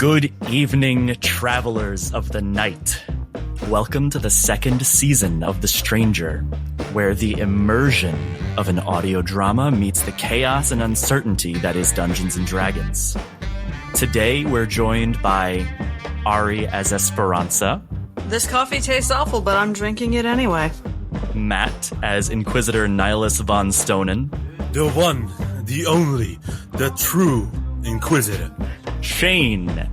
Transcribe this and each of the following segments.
Good evening, travelers of the night. Welcome to the second season of The Stranger, where the immersion of an audio drama meets the chaos and uncertainty that is Dungeons & Dragons. Today, we're joined by Ari as Esperanza, This coffee tastes awful, but I'm drinking it anyway. Matt as Inquisitor Nihilus von Stonen, The one, the only, the true Inquisitor. Shane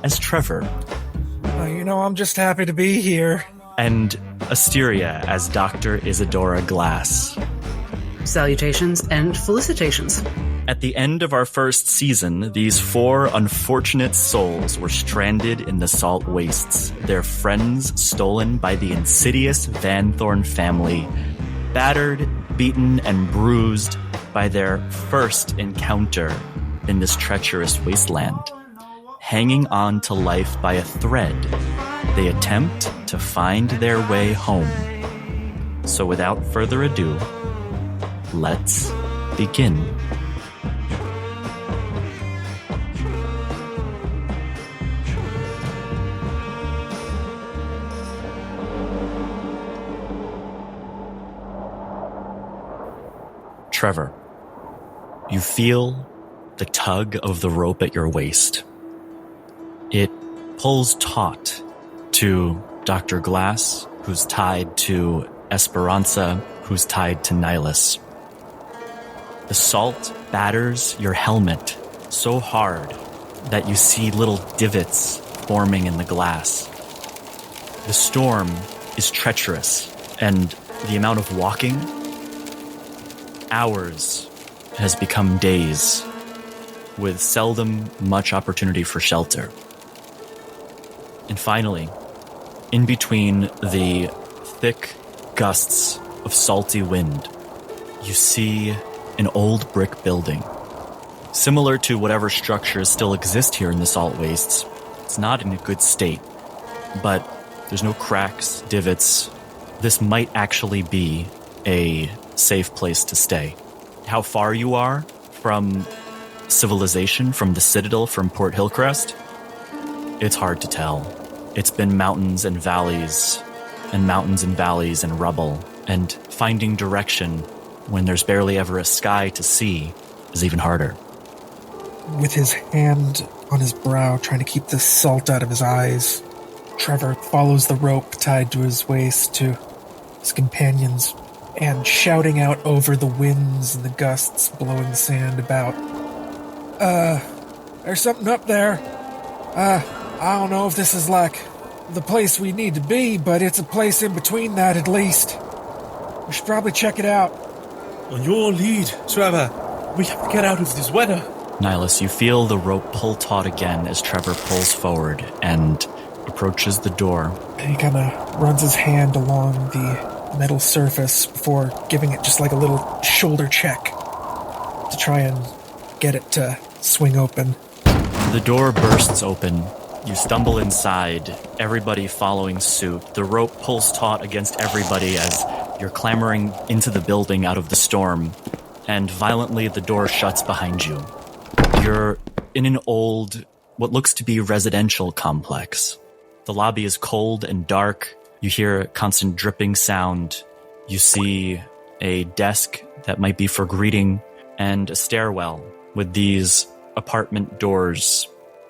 as Trevor, I'm just happy to be here. and Asteria as Dr. Isadora Glass. Salutations and felicitations. At the end of our first season, these four unfortunate souls were stranded in the Salt Wastes, their friends stolen by the insidious Van Thorn family, battered, beaten, and bruised by their first encounter in this treacherous wasteland. Hanging on to life by a thread, they attempt to find their way home. So without further ado, let's begin. Trevor, you feel the tug of the rope at your waist. It pulls taut to Dr. Glass, who's tied to Esperanza, who's tied to Nihilus. The salt batters your helmet so hard that you see little divots forming in the glass. The storm is treacherous, and the amount of walking, hours, has become days, with seldom much opportunity for shelter. And finally, in between the thick gusts of salty wind, you see an old brick building. Similar to whatever structures still exist here in the Salt Wastes, it's not in a good state, but there's no cracks, divots. This might actually be a safe place to stay. How far you are from civilization, from the Citadel, from Port Hillcrest, it's hard to tell. It's been mountains and valleys, and mountains and valleys and rubble, and finding direction when there's barely ever a sky to see is even harder. With his hand on his brow, trying to keep the salt out of his eyes, Trevor follows the rope tied to his waist to his companions, and shouting out over the winds and the gusts blowing the sand about, there's something up there. I don't know if this is like the place we need to be, but it's a place in between that at least. We should probably check it out. On your lead, Trevor. We have to get out of this weather. Nihilus, you feel the rope pull taut again as Trevor pulls forward and approaches the door. And he kind of runs his hand along the metal surface before giving it just like a little shoulder check to try and get it to swing open. The door bursts open. You stumble inside, everybody following suit. The rope pulls taut against everybody as you're clambering into the building out of the storm, and violently the door shuts behind you. You're in an old, what looks to be residential complex. The lobby is cold and dark. You hear a constant dripping sound. You see a desk that might be for greeting, and a stairwell with these apartment doors.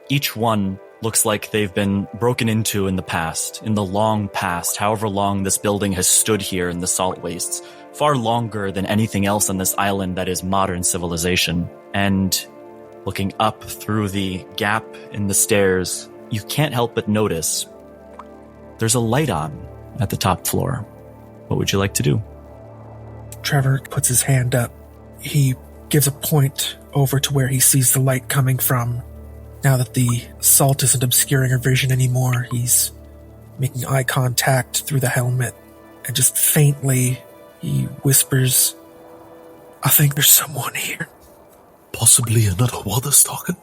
Each one looks like they've been broken into in the past, in the long past, however long this building has stood here in the Salt Wastes, far longer than anything else on this island that is modern civilization. And looking up through the gap in the stairs, you can't help but notice there's a light on at the top floor. What would you like to do? Trevor puts his hand up. He gives a point over to where he sees the light coming from. Now that the salt isn't obscuring her vision anymore, he's making eye contact through the helmet, and just faintly, he whispers, I think there's someone here. Possibly another water stalker?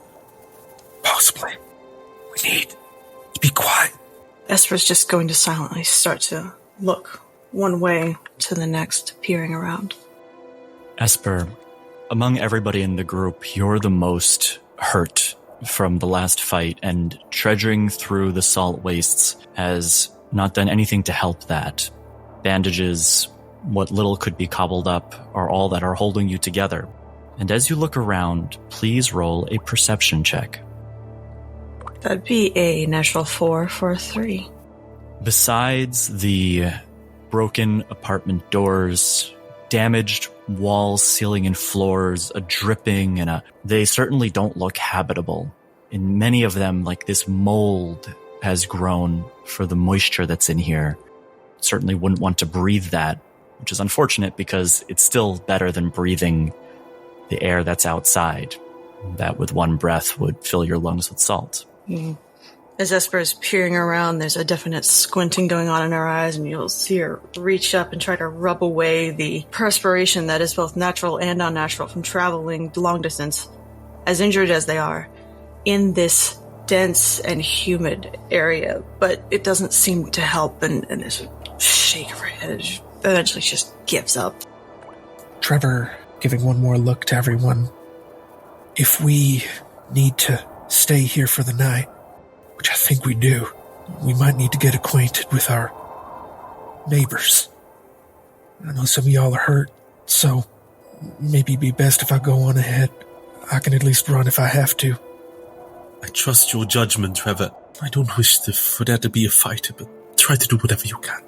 Possibly. We need to be quiet. Esper's just going to silently start to look one way to the next, peering around. Esper, among everybody in the group, you're the most hurt. from the last fight, and trudging through the salt wastes has not done anything to help that. Bandages, what little could be cobbled up, are all that are holding you together. And as you look around, please roll a perception check. That'd be a natural 4 for a 3. Besides the broken apartment doors, damaged walls, ceiling, and floors, a dripping, and they certainly don't look habitable. In many of them, like this mold has grown for the moisture that's in here. Certainly wouldn't want to breathe that, which is unfortunate because it's still better than breathing the air that's outside. That with one breath would fill your lungs with salt. As Esper is peering around, there's a definite squinting going on in her eyes, and you'll see her reach up and try to rub away the perspiration that is both natural and unnatural from traveling long distance, as injured as they are, in this dense and humid area. But it doesn't seem to help, and there's a shake of her head, and eventually she just gives up. Trevor, giving one more look to everyone. If we need to stay here for the night, which I think we do, we might need to get acquainted with our neighbors. I know some of y'all are hurt, so maybe it'd be best if I go on ahead. I can at least run if I have to. I trust your judgment, Trevor. I don't wish for there to be a fight, but try to do whatever you can.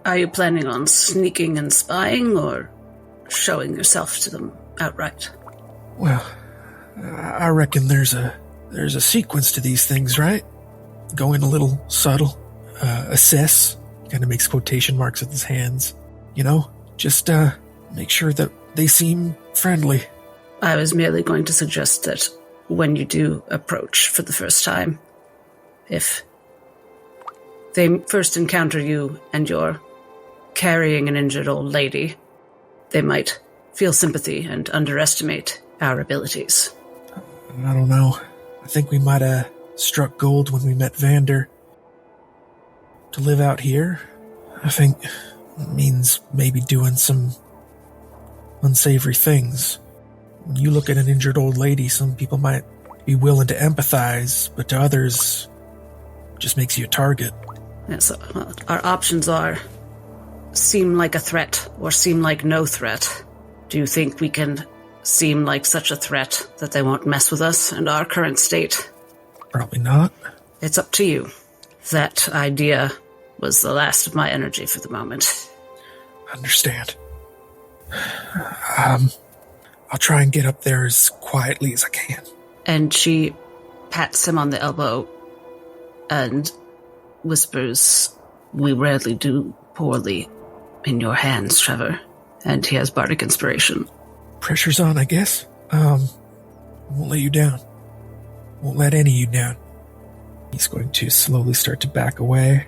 Are you planning on sneaking and spying, or showing yourself to them outright? Well, I reckon there's a sequence to these things, right? Go in a little subtle, assess, kind of makes quotation marks with his hands, just make sure that they seem friendly. I was merely going to suggest that when you do approach for the first time, if they first encounter you and you're carrying an injured old lady, they might feel sympathy and underestimate our abilities. I don't know. I think we might have struck gold when we met Vander. To live out here, I think, means maybe doing some unsavory things. When you look at an injured old lady, some people might be willing to empathize, but to others, it just makes you a target. Yes, our options are seem like a threat or seem like no threat. Do you think we can seem like such a threat that they won't mess with us and our current state? Probably not. It's up to you. That idea was the last of my energy for the moment. Understand. I'll try and get up there as quietly as I can. And she pats him on the elbow and whispers, "We rarely do poorly in your hands, Trevor." And he has bardic inspiration. Pressure's on, I guess. Won't let you down. Won't let any of you down. He's going to slowly start to back away,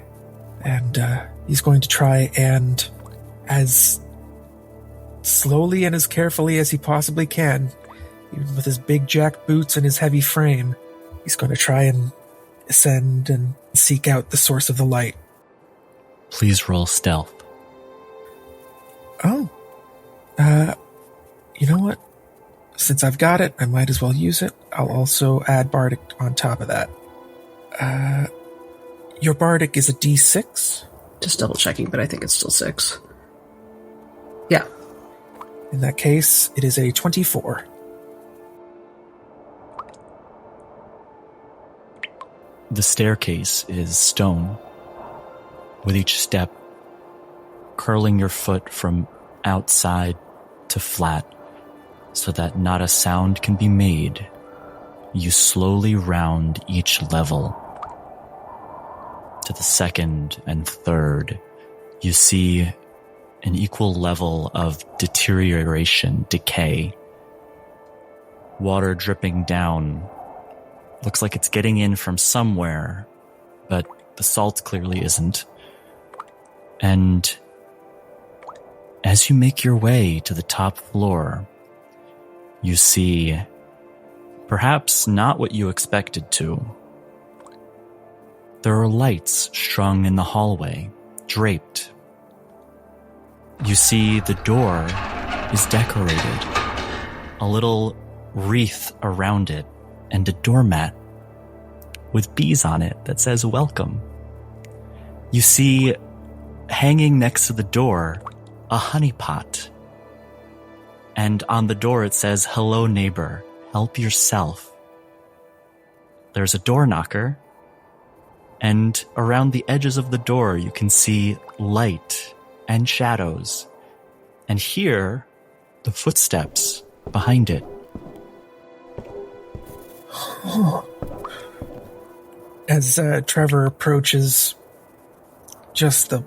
and he's going to try and, as slowly and as carefully as he possibly can, even with his big jack boots and his heavy frame, he's going to try and ascend and seek out the source of the light. Please roll stealth. Oh. You know what? Since I've got it, I might as well use it. I'll also add Bardic on top of that. Your Bardic is a D6? Just double checking, but I think it's still 6. Yeah. In that case, it is a 24. The staircase is stone. With each step, curling your foot from outside to flat, so that not a sound can be made, you slowly round each level. To the second and third, you see an equal level of deterioration, decay. Water dripping down. Looks like it's getting in from somewhere, but the salt clearly isn't. And as you make your way to the top floor, you see perhaps not what you expected to. There are lights strung in the hallway, draped. You see the door is decorated, a little wreath around it, and a doormat with bees on it that says welcome. You see, hanging next to the door, a honey pot. And on the door it says, hello neighbor, help yourself. There's a door knocker, and around the edges of the door you can see light and shadows, and hear the footsteps behind it. As Trevor approaches, just the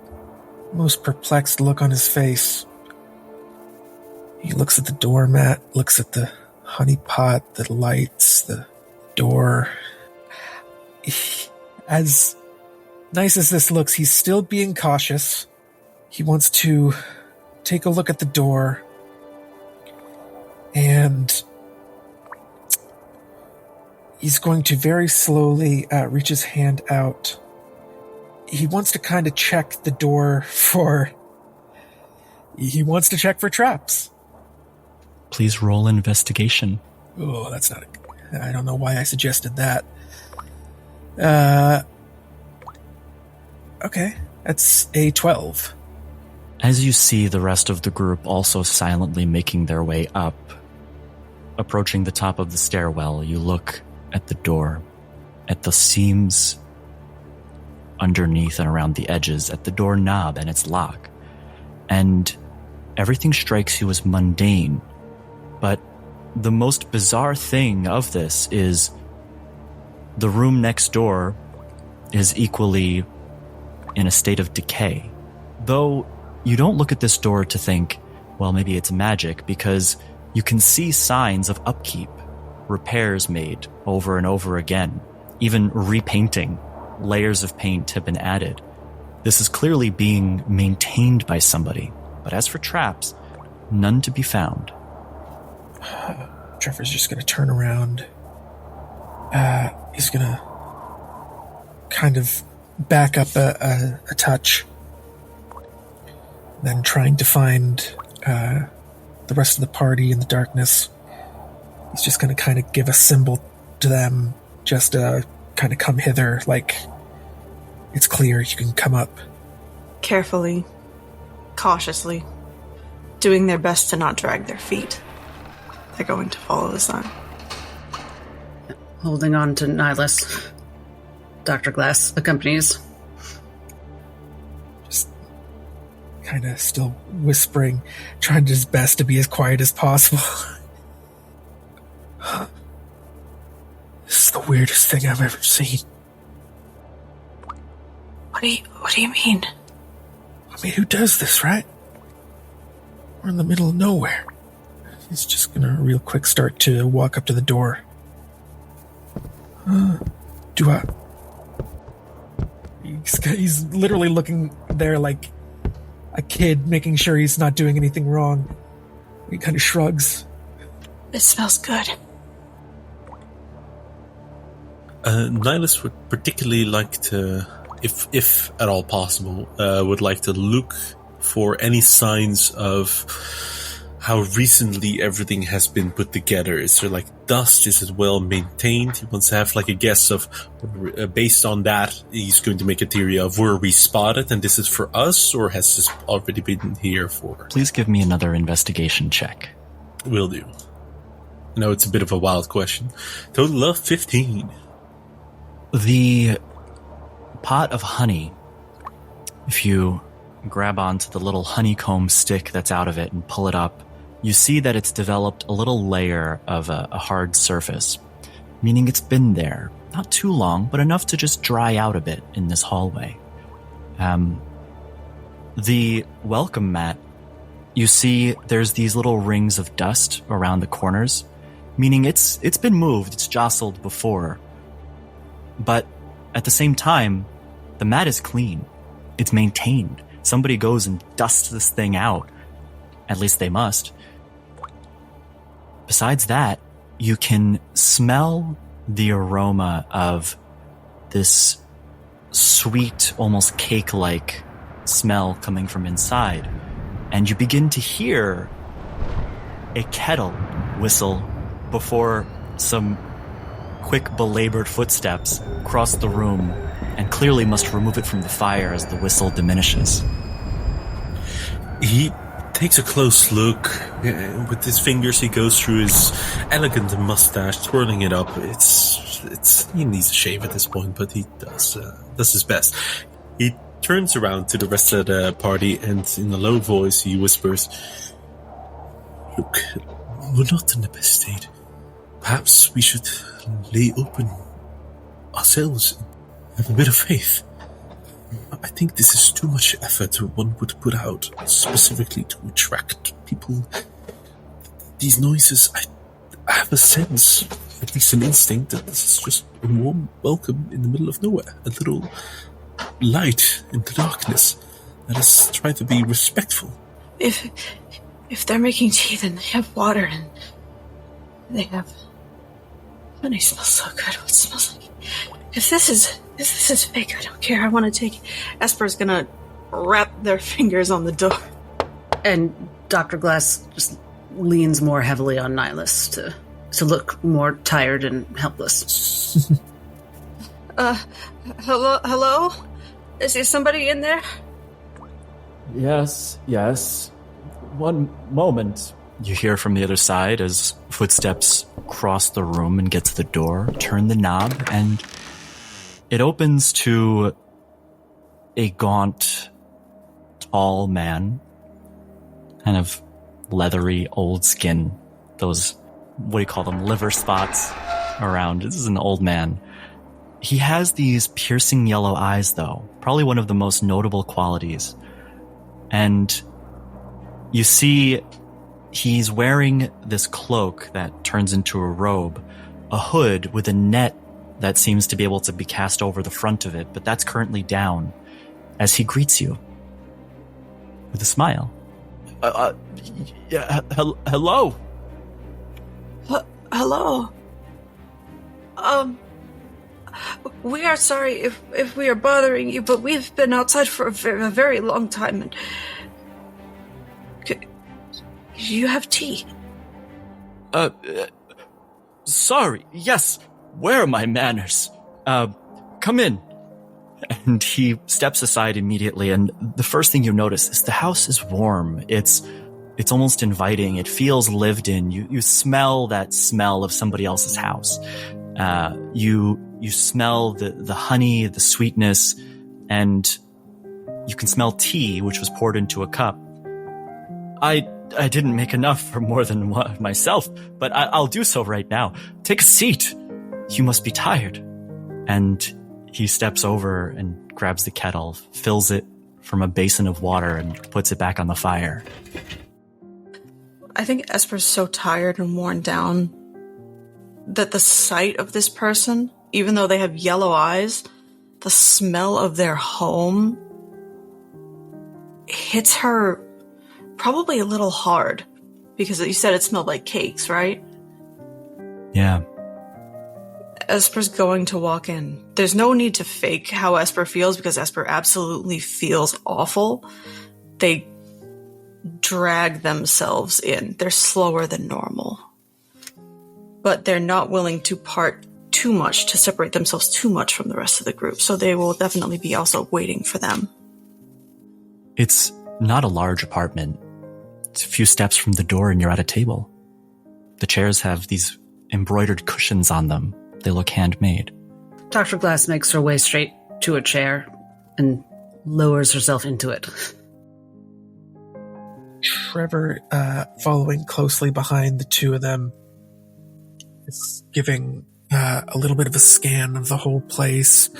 most perplexed look on his face. He looks at the doormat, looks at the honey pot, the lights, the door. As nice as this looks, he's still being cautious. He wants to take a look at the door, and he's going to very slowly reach his hand out. He wants to kind of check the door for... He wants to check for traps. Please roll investigation. Oh, that's not I don't know why I suggested that. Okay, that's a 12. As you see the rest of the group also silently making their way up, approaching the top of the stairwell, you look at the door, at the seams underneath and around the edges, at the door knob and its lock. And everything strikes you as mundane. But the most bizarre thing of this is the room next door is equally in a state of decay. Though you don't look at this door to think, well, maybe it's magic, because you can see signs of upkeep, repairs made over and over again, even repainting. Layers of paint have been added. This is clearly being maintained by somebody. But as for traps, none to be found. Trevor's just going to turn around. He's going to kind of back up a touch. Then trying to find the rest of the party in the darkness. He's just going to kind of give a symbol to them, just kind of come hither, like it's clear you can come up. Carefully, cautiously, doing their best to not drag their feet. They're going to follow the sun. Holding on to Nihilus, Dr. Glass accompanies. Just kind of still whispering, trying his best to be as quiet as possible. This is the weirdest thing I've ever seen. What do you mean? I mean, who does this, right? We're in the middle of nowhere. He's just gonna real quick start to walk up to the door. He's literally looking there like a kid, making sure he's not doing anything wrong. He kind of shrugs. It smells good. Nihilus would particularly like to, if at all possible, would like to look for any signs of how recently everything has been put together. Is there like dust? Is it well maintained? He wants to have like a guess of, based on that, he's going to make a theory of were we spotted and this is for us, or has this already been here for? Please give me another investigation check. Will do. I know it's a bit of a wild question. Total of 15. The pot of honey, if you grab onto the little honeycomb stick that's out of it and pull it up, you see that it's developed a little layer of a hard surface, meaning it's been there. Not too long, but enough to just dry out a bit in this hallway. The welcome mat, you see there's these little rings of dust around the corners, meaning it's been moved, it's jostled before. But at the same time, the mat is clean. It's maintained. Somebody goes and dusts this thing out. At least they must. Besides that, you can smell the aroma of this sweet, almost cake-like smell coming from inside. And you begin to hear a kettle whistle before some quick, belabored footsteps cross the room and clearly must remove it from the fire as the whistle diminishes. He takes a close look. With his fingers, he goes through his elegant mustache, twirling it up. He needs a shave at this point, but he does his best. He turns around to the rest of the party, and in a low voice, he whispers, "Look, we're not in the best state. Perhaps we should lay open ourselves and have a bit of faith. I think this is too much effort one would put out, specifically to attract people. These noises, I have a sense, at least an instinct, that this is just a warm welcome in the middle of nowhere. A little light in the darkness. Let us try to be respectful." If they're making tea, then they have water and they have... Honey smells so good. What smells like... If this is fake, I don't care. I want to take it. Esper's gonna wrap their fingers on the door. And Dr. Glass just leans more heavily on Nihilus to look more tired and helpless. Hello? Is there somebody in there? Yes. One moment. You hear from the other side as footsteps cross the room and get to the door, turn the knob, and it opens to a gaunt, tall man, kind of leathery, old skin. Those, what do you call them, liver spots around. This is an old man. He has these piercing yellow eyes, though, probably one of the most notable qualities. And you see he's wearing this cloak that turns into a robe, a hood with a net that seems to be able to be cast over the front of it, but that's currently down as he greets you with a smile. Hello? Hello? We are sorry if we are bothering you, but we've been outside for a very long time, and... You have tea. Sorry, yes. Where are my manners? Come in. And he steps aside immediately, and the first thing you notice is the house is warm. It's almost inviting. It feels lived in. You smell that smell of somebody else's house. You smell the honey, the sweetness, and you can smell tea, which was poured into a cup. I didn't make enough for more than one myself, but I'll do so right now. Take a seat. You must be tired. And he steps over and grabs the kettle, fills it from a basin of water, and puts it back on the fire. I think Esper's so tired and worn down that the sight of this person, even though they have yellow eyes, the smell of their home hits her probably a little hard, because you said it smelled like cakes, right? Yeah. Esper's going to walk in. There's no need to fake how Esper feels, because Esper absolutely feels awful. They drag themselves in. They're slower than normal. But they're not willing to part too much, to separate themselves too much from the rest of the group, so they will definitely be also waiting for them. It's not a large apartment. It's a few steps from the door and you're at a table. The chairs have these embroidered cushions on them. They look handmade. Dr. Glass makes her way straight to a chair and lowers herself into it. Trevor, following closely behind the two of them, is giving a little bit of a scan of the whole place.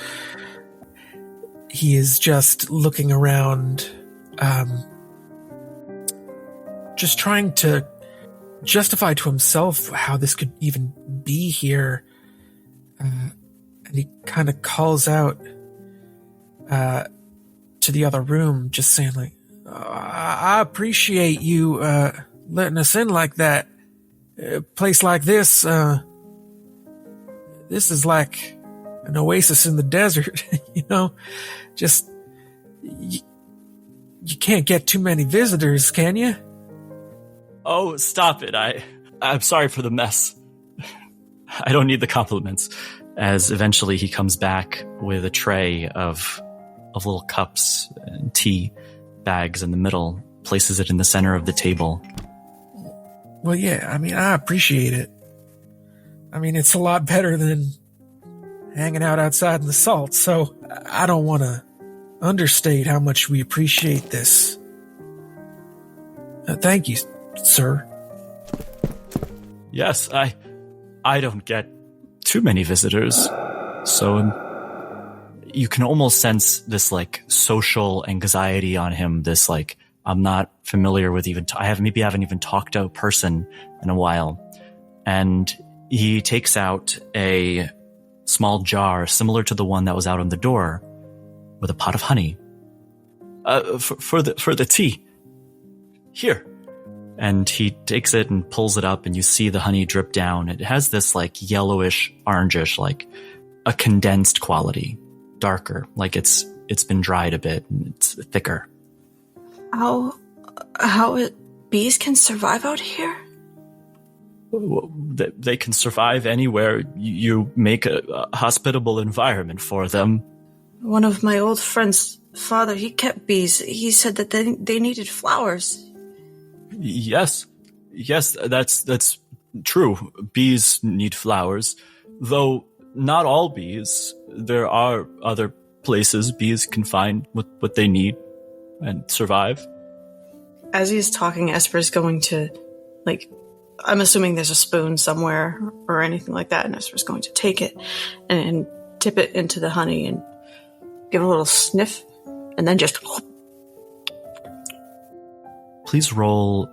He is just looking around, just trying to justify to himself how this could even be here. And he kind of calls out to the other room, just saying like, I appreciate you letting us in like that. A place like this, this is like an oasis in the desert, you know? Just, you can't get too many visitors, can you? Oh, stop it. I'm sorry for the mess. I don't need the compliments. As eventually he comes back with a tray of little cups and tea bags in the middle, places it in the center of the table. Well, yeah, I mean, I appreciate it. I mean, it's a lot better than hanging out outside in the salt, so I don't want to understate how much we appreciate this. Thank you, sir. Yes, I don't get too many visitors, so you can almost sense this like social anxiety on him. This like, I'm not familiar with I haven't even talked to a person in a while. And he takes out a small jar similar to the one that was out on the door with a pot of honey. For the tea. Here. And he takes it and pulls it up, and you see the honey drip down. It has this like yellowish, orangish, like a condensed quality, darker, like it's been dried a bit and it's thicker. How bees can survive out here? They can survive anywhere you make a hospitable environment for them. One of my old friends' father, he kept bees. He said that they needed flowers. Yes, that's true. Bees need flowers, though not all bees. There are other places bees can find what they need and survive. As he's talking, Esper's going to, like, I'm assuming there's a spoon somewhere or anything like that, and Esper's going to take it and tip it into the honey and give it a little sniff, and then just... Please roll...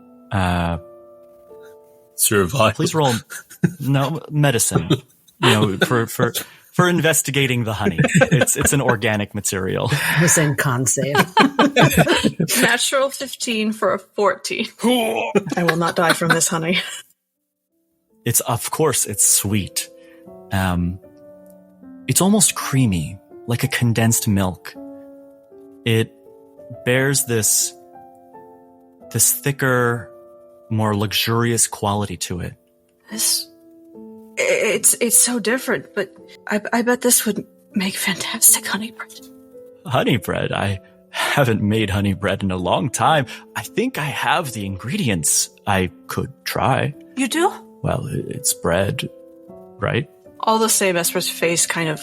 Survival. Please roll... No, medicine. For investigating the honey. It's an organic material. I was in con save. Natural 15 for a 14. I will not die from this honey. It's, of course, it's sweet. It's almost creamy, like a condensed milk. It bears this thicker, more luxurious quality to it. It's so different, but I bet this would make fantastic honey bread. Honey bread? I haven't made honey bread in a long time. I think I have the ingredients. I could try. You do? Well, it's bread, right? All the same, Esper's face kind of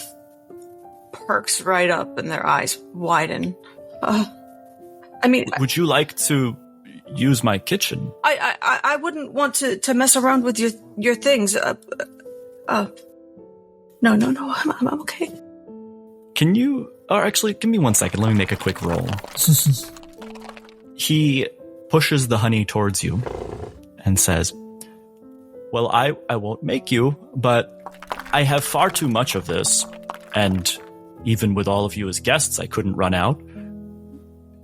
perks right up and their eyes widen. Would you like to use my kitchen? I wouldn't want to mess around with your things. No, I'm okay. Can you... Or actually, give me 1 second. Let me make a quick roll. He pushes the honey towards you and says, well, I won't make you, but I have far too much of this, and even with all of you as guests, I couldn't run out.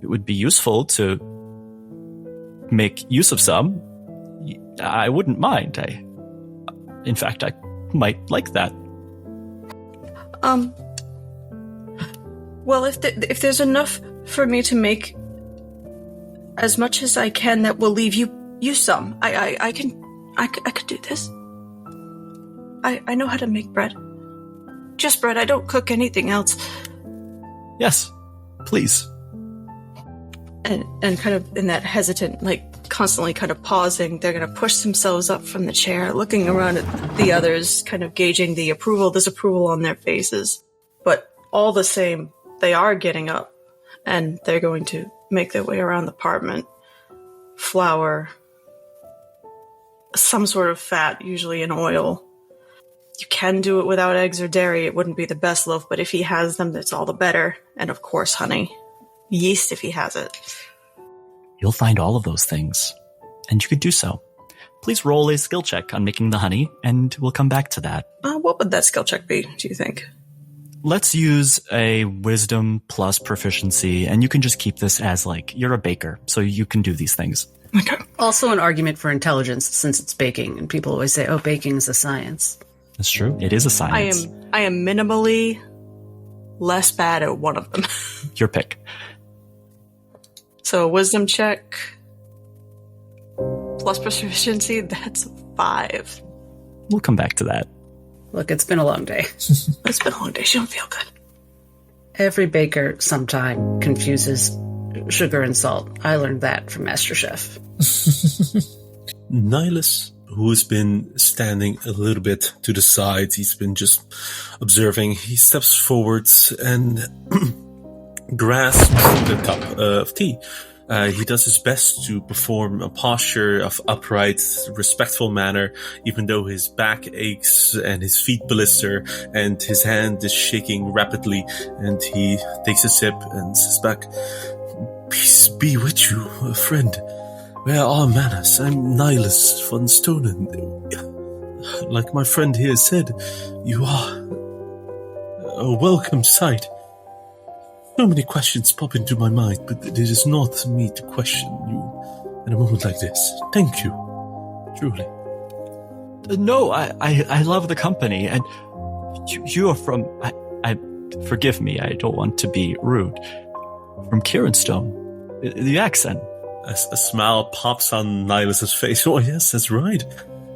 It would be useful to make use of some. I wouldn't mind. In fact, I might like that. Well, if there's enough for me to make as much as I can, that will leave you some. I could do this. I know how to make bread. Just bread. I don't cook anything else. Yes, please. And kind of in that hesitant, like constantly kind of pausing, they're going to push themselves up from the chair, looking around at the others, kind of gauging the approval, disapproval on their faces. But all the same, they are getting up, and they're going to make their way around the apartment. Flour, some sort of fat, usually an oil. You can do it without eggs or dairy. It wouldn't be the best loaf, but if he has them, that's all the better. And of course, honey. Yeast if he has it. You'll find all of those things, and you could do so. Please roll a skill check on making the honey, and we'll come back to that. What would that skill check be, do you think? Let's use a wisdom plus proficiency, and you can just keep this as, like, you're a baker, so you can do these things. Okay. Also an argument for intelligence, since it's baking, and people always say, oh, baking is a science. That's true. It is a science. I am minimally less bad at one of them. Your pick. So a wisdom check plus proficiency, that's 5. We'll come back to that. Look, it's been a long day. It's been a long day. She don't feel good. Every baker sometime confuses sugar and salt. I learned that from Master Chef. Nihilus, who's been standing a little bit to the side, he's been just observing. He steps forwards and grasps the cup of tea. He does his best to perform a posture of upright, respectful manner, even though his back aches and his feet blister and his hand is shaking rapidly. And he takes a sip and says back, "Peace be with you, friend. Where are manners? I'm Nihilus von Stonen. Like my friend here said, you are a welcome sight. So many questions pop into my mind, but it is not me to question you in a moment like this. Thank you. Truly." No, I love the company, and you are from... I forgive me, I don't want to be rude. From Kieranstone. The accent. A smile pops on Nihilus's face. Oh, yes, that's right.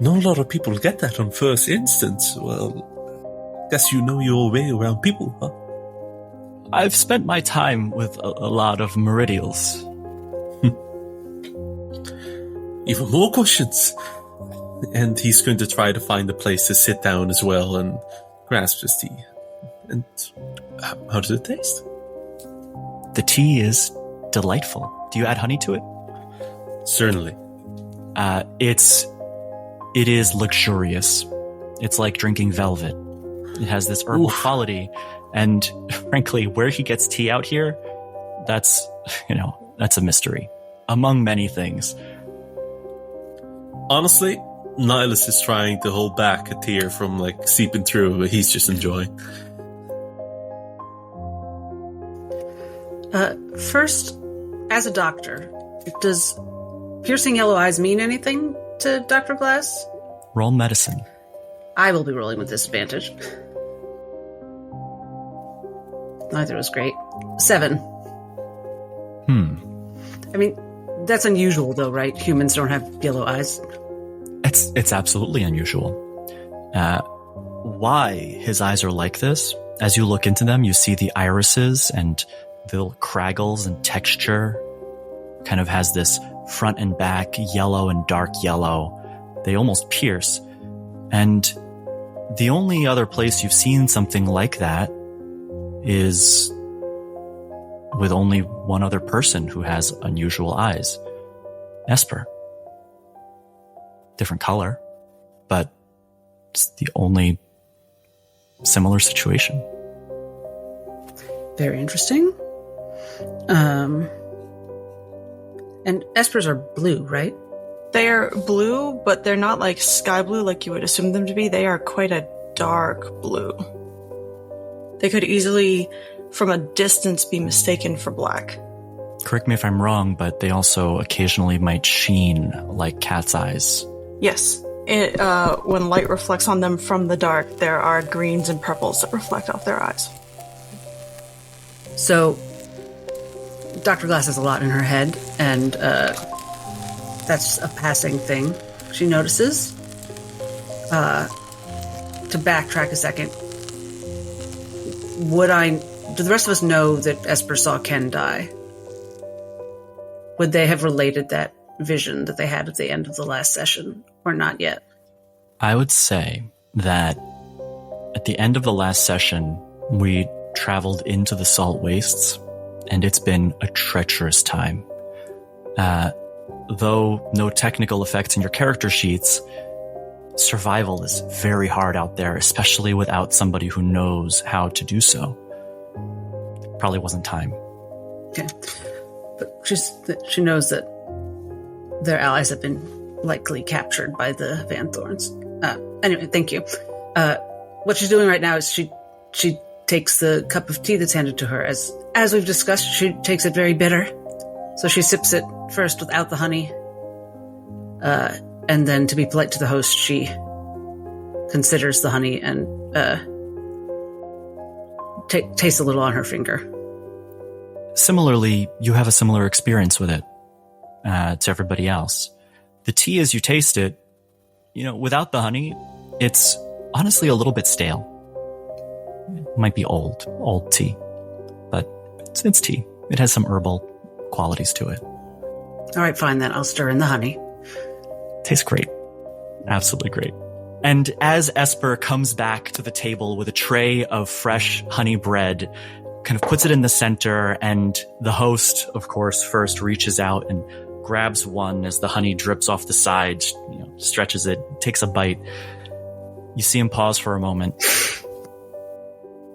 Not a lot of people get that on first instance. Well, guess you know your way around people, huh? I've spent my time with a lot of Meridials. Even more questions. And he's going to try to find a place to sit down as well and grasp his tea. And how does it taste? The tea is delightful. Do you add honey to it? Certainly. It is luxurious. It's like drinking velvet. It has this herbal quality. And frankly, where he gets tea out here, that's a mystery. Among many things. Honestly, Nihilus is trying to hold back a tear from seeping through, but he's just enjoying. First, as a doctor, does piercing yellow eyes mean anything to Dr. Glass? Roll medicine. I will be rolling with disadvantage. Neither was great. 7. I mean, that's unusual though, right? Humans don't have yellow eyes. It's absolutely unusual. Why his eyes are like this, as you look into them, you see the irises and the little craggles and texture. Kind of has this front and back yellow and dark yellow. They almost pierce. And the only other place you've seen something like that is with only one other person who has unusual eyes. Esper. Different color, but it's the only similar situation. Very interesting. And Espers are blue, right? They are blue, but they're not like sky blue like you would assume them to be. They are quite a dark blue. They could easily, from a distance, be mistaken for black. Correct me if I'm wrong, but they also occasionally might sheen like cat's eyes. Yes. When light reflects on them from the dark, there are greens and purples that reflect off their eyes. So, Dr. Glass has a lot in her head, and that's a passing thing she notices. To backtrack a second, do the rest of us know that Esper saw Ken die? Would they have related that vision that they had at the end of the last session, or not yet? I would say that at the end of the last session, we traveled into the salt wastes, and it's been a treacherous time. Though no technical effects in your character sheets, survival is very hard out there, especially without somebody who knows how to do so. Probably wasn't time. Okay. But she knows that their allies have been likely captured by the Van Thorns. Anyway, thank you. What she's doing right now is she takes the cup of tea that's handed to her. As we've discussed, she takes it very bitter. So she sips it first without the honey. And then, to be polite to the host, she considers the honey and tastes a little on her finger. Similarly, you have a similar experience with it to everybody else. The tea, as you taste it, without the honey, it's honestly a little bit stale. It might be old tea, but it's tea. It has some herbal qualities to it. All right, fine then. I'll stir in the honey. Tastes great. Absolutely great. And as Esper comes back to the table with a tray of fresh honey bread, kind of puts it in the center, and the host, of course, first reaches out and grabs one as the honey drips off the side, stretches it, takes a bite. You see him pause for a moment.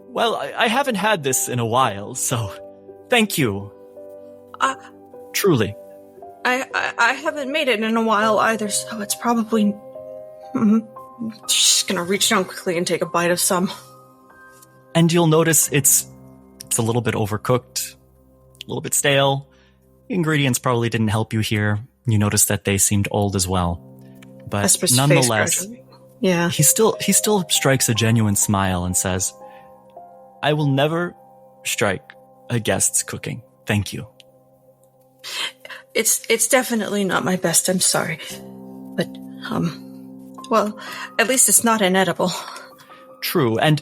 Well, I haven't had this in a while, so thank you. Truly. I haven't made it in a while either, so it's probably... Just gonna reach down quickly and take a bite of some. And you'll notice it's a little bit overcooked, a little bit stale. Ingredients probably didn't help you here. You notice that they seemed old as well. But Esper's nonetheless, yeah, he still strikes a genuine smile and says, I will never strike a guest's cooking. Thank you. It's definitely not my best, I'm sorry. But, well, at least it's not inedible. True, and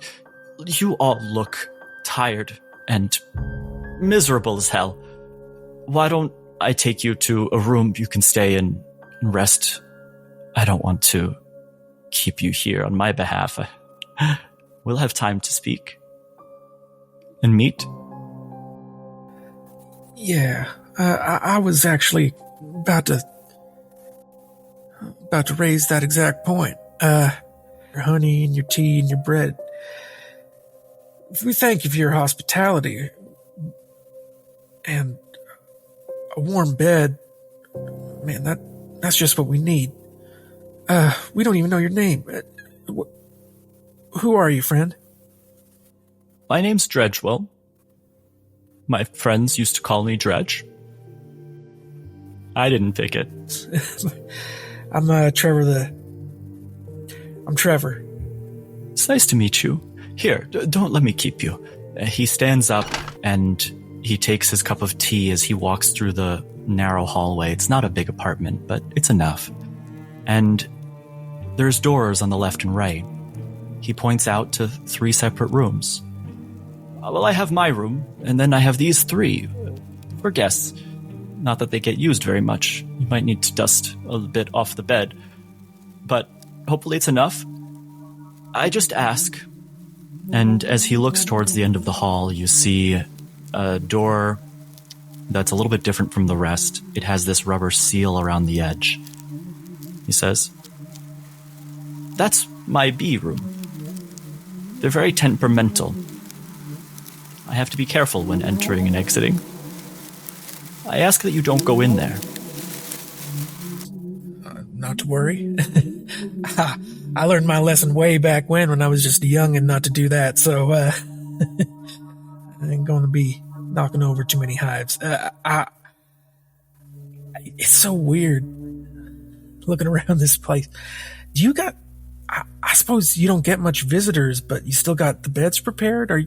you all look tired and miserable as hell. Why don't I take you to a room you can stay in and rest? I don't want to keep you here on my behalf. We'll have time to speak and meet. Yeah, I was actually about to raise that exact point. Your honey and your tea and your bread. We thank you for your hospitality. And a warm bed. Man, that's just what we need. We don't even know your name. Who are you, friend? My name's Dredgewell. My friends used to call me Dredge. I didn't pick it. I'm Trevor. I'm Trevor. It's nice to meet you. Here, don't let me keep you. He stands up and he takes his cup of tea as he walks through the narrow hallway. It's not a big apartment, but it's enough. And there's doors on the left and right. He points out to 3 separate rooms. Well, I have my room, and then I have these 3 for guests. Not that they get used very much. You might need to dust a bit off the bed. But hopefully it's enough. I just ask. And as he looks towards the end of the hall, you see a door that's a little bit different from the rest. It has this rubber seal around the edge. He says, That's my bee room. They're very temperamental. I have to be careful when entering and exiting. I ask that you don't go in there. Not to worry. I learned my lesson way back when I was just young and not to do that, so I ain't going to be knocking over too many hives. It's so weird looking around this place. Do you got... I suppose you don't get much visitors, but you still got the beds prepared? Or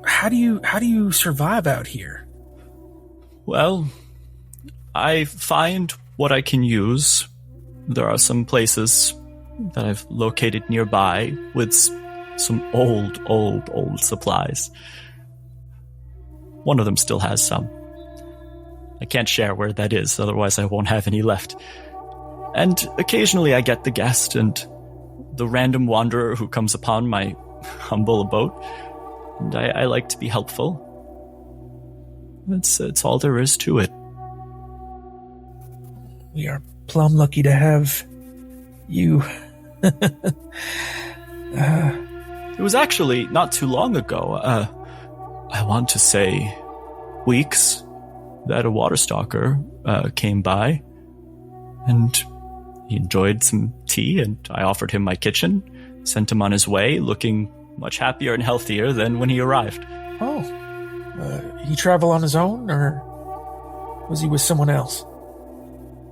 how do you survive out here? Well, I find what I can use. There are some places that I've located nearby with some old supplies. One of them still has some. I can't share where that is, otherwise I won't have any left. And occasionally I get the guest and the random wanderer who comes upon my humble abode. And I like to be helpful. It's all there is to it. We are plumb lucky to have you. It was actually not too long ago, I want to say weeks, that a water stalker came by and he enjoyed some tea, and I offered him my kitchen, sent him on his way, looking much happier and healthier than when he arrived. Oh. He travel on his own, or was he with someone else?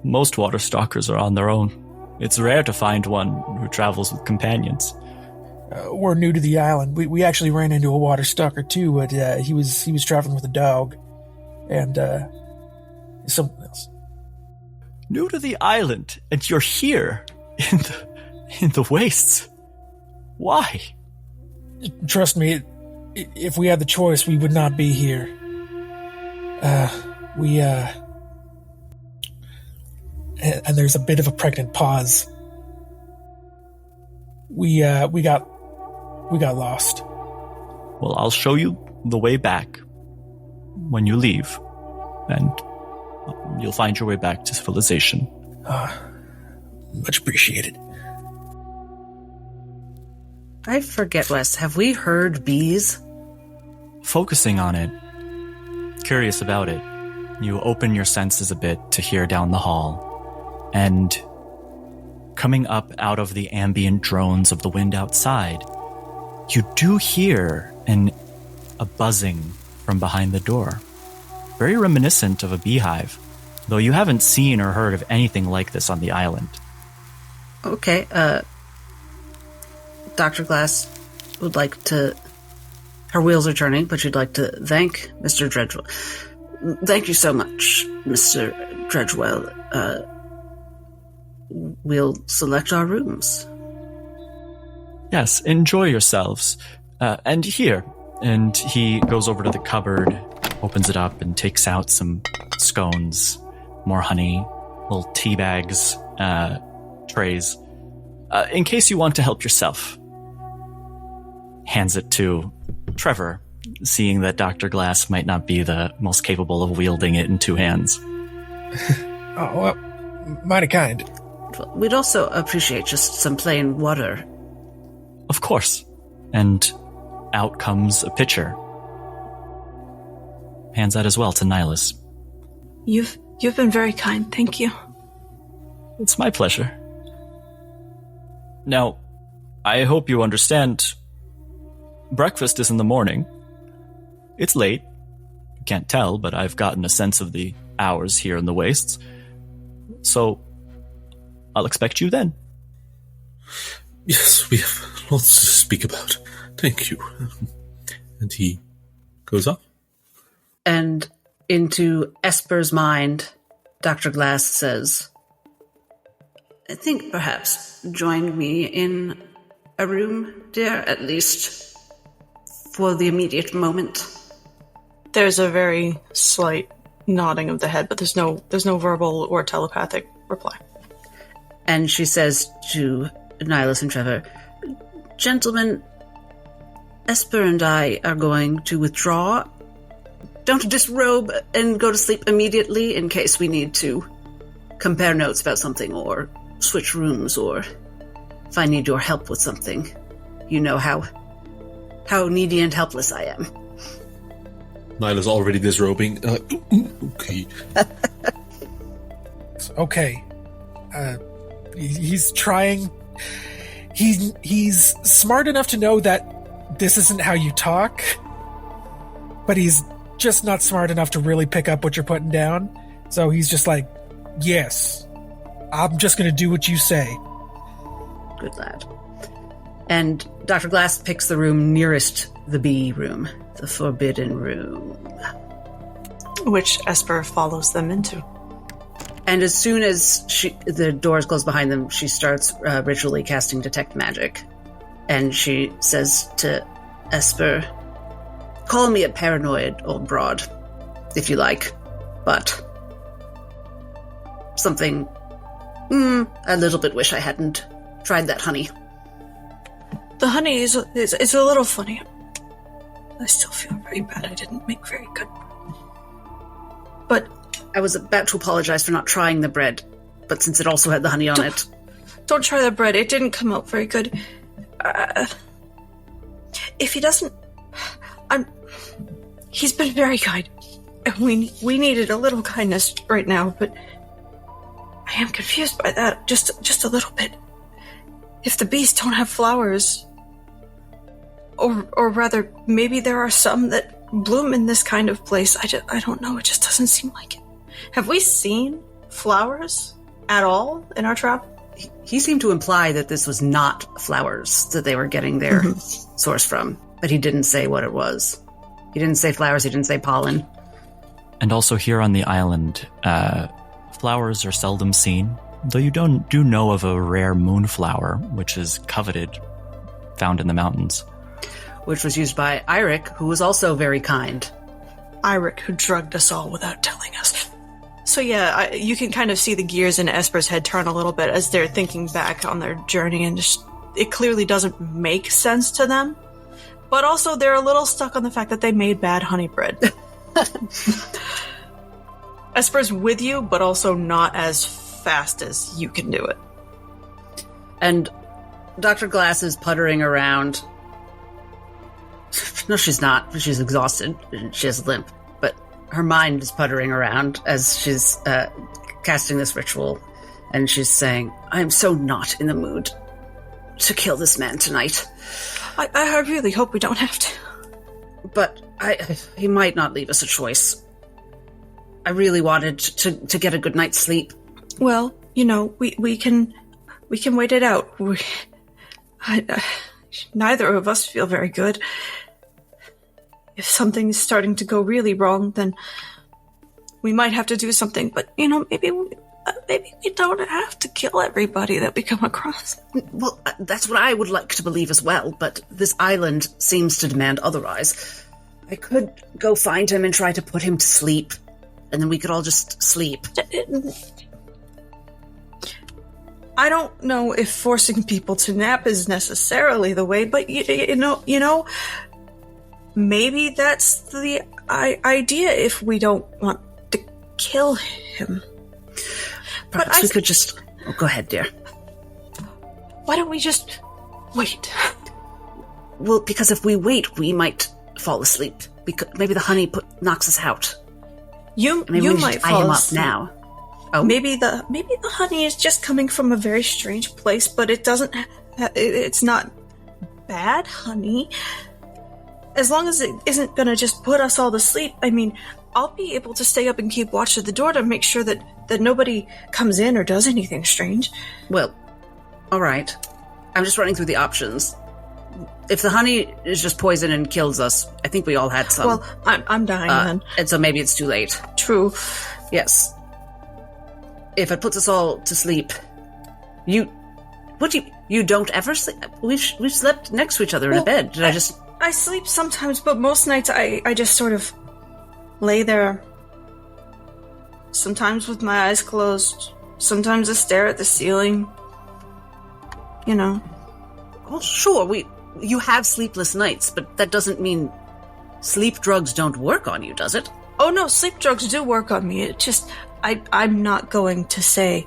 Most water stalkers are on their own. It's rare to find one who travels with companions. We're new to the island. We actually ran into a water stalker too, but he was traveling with a dog and someone else. New to the island, and you're here in the wastes. Why? Trust me, if we had the choice, we would not be here. And there's a bit of a pregnant pause. We got lost. Well, I'll show you the way back when you leave, and you'll find your way back to civilization. Much appreciated. I forget, Wes. Have we heard bees? Focusing on it, curious about it, you open your senses a bit to hear down the hall, and coming up out of the ambient drones of the wind outside, you do hear a buzzing from behind the door. Very reminiscent of a beehive, though you haven't seen or heard of anything like this on the island. Okay, Dr. Glass would like to... Her wheels are turning, but she'd like to thank Mr. Dredgewell. Thank you so much, Mr. Dredgewell. We'll select our rooms. Yes, enjoy yourselves. And here. And he goes over to the cupboard, opens it up, and takes out some scones, more honey, little tea bags, trays, in case you want to help yourself. Hands it to Trevor, seeing that Dr. Glass might not be the most capable of wielding it in two hands. Oh, well, mighty kind. We'd also appreciate just some plain water. Of course. And out comes a pitcher. Hands that as well to Nihilus. You've been very kind, thank you. It's my pleasure. Now, I hope you understand. Breakfast is in the morning. It's late. You can't tell, but I've gotten a sense of the hours here in the wastes. So, I'll expect you then. Yes, we have lots to speak about. Thank you. And he goes off. And into Esper's mind, Dr. Glass says, I think perhaps join me in a room, dear, at least for the immediate moment. There's a very slight nodding of the head, but there's no verbal or telepathic reply. And she says to Nihilus and Trevor, Gentlemen, Esper and I are going to withdraw. Don't disrobe and go to sleep immediately in case we need to compare notes about something or switch rooms or if I need your help with something. You know how needy and helpless I am. Nyla's already disrobing. Okay. Okay. He's trying. He's smart enough to know that this isn't how you talk, but he's just not smart enough to really pick up what you're putting down. So he's just like, yes, I'm just going to do what you say. Good lad. And Dr. Glass picks the room nearest the bee room, the forbidden room. Which Esper follows them into. And as soon as the doors close behind them, she starts ritually casting Detect Magic. And she says to Esper, call me a paranoid old broad, if you like, but something a little bit wish I hadn't tried that honey. The honey is a little funny. I still feel very bad I didn't make very good. But I was about to apologize for not trying the bread, but since it also had the honey on it... Don't try the bread. It didn't come out very good. If he doesn't... He's been very kind. And we needed a little kindness right now, but I am confused by that just a little bit. If the bees don't have flowers, or rather, maybe there are some that bloom in this kind of place. I don't know. It just doesn't seem like it. Have we seen flowers at all in our travel? He seemed to imply that this was not flowers that they were getting their source from, but he didn't say what it was. He didn't say flowers, he didn't say pollen. And also here on the island, flowers are seldom seen, though you do know of a rare moonflower, which is coveted found in the mountains. Which was used by Eirik, who was also very kind. Eirik, who drugged us all without telling us. So yeah, you can kind of see the gears in Esper's head turn a little bit as they're thinking back on their journey, and it clearly doesn't make sense to them. But also, they're a little stuck on the fact that they made bad honey bread. Esper's with you, but also not as fast as you can do it. And Dr. Glass is puttering around. No, she's not. She's exhausted. She has a limp. But her mind is puttering around as she's casting this ritual. And she's saying, I'm so not in the mood to kill this man tonight. I really hope we don't have to. But he might not leave us a choice. I really wanted to get a good night's sleep. Well, we can wait it out. Neither of us feel very good. If something's starting to go really wrong, then we might have to do something. But, maybe we don't have to kill everybody that we come across. Well, that's what I would like to believe as well, but this island seems to demand otherwise. I could go find him and try to put him to sleep, and then we could all just sleep. I don't know if forcing people to nap is necessarily the way, but maybe that's the idea if we don't want to kill him. Perhaps we could just... Oh, go ahead, dear. Why don't we just wait? Well, because if we wait, we might fall asleep. Maybe the honey knocks us out. You might tie fall him asleep. up now. Oh. Maybe the honey is just coming from a very strange place, but it's not bad honey. As long as it isn't going to just put us all to sleep, I'll be able to stay up and keep watch at the door to make sure that nobody comes in or does anything strange. Well, all right. I'm just running through the options. If the honey is just poison and kills us, I think we all had some. Well, I'm dying then. And so maybe it's too late. True. Yes. If it puts us all to sleep, you don't ever sleep? We've slept next to each other in a bed. I sleep sometimes, but most nights I just sort of lay there. Sometimes with my eyes closed. Sometimes I stare at the ceiling. Well, sure, you have sleepless nights, but that doesn't mean sleep drugs don't work on you, does it? Oh no, sleep drugs do work on me. It just, I'm not going to say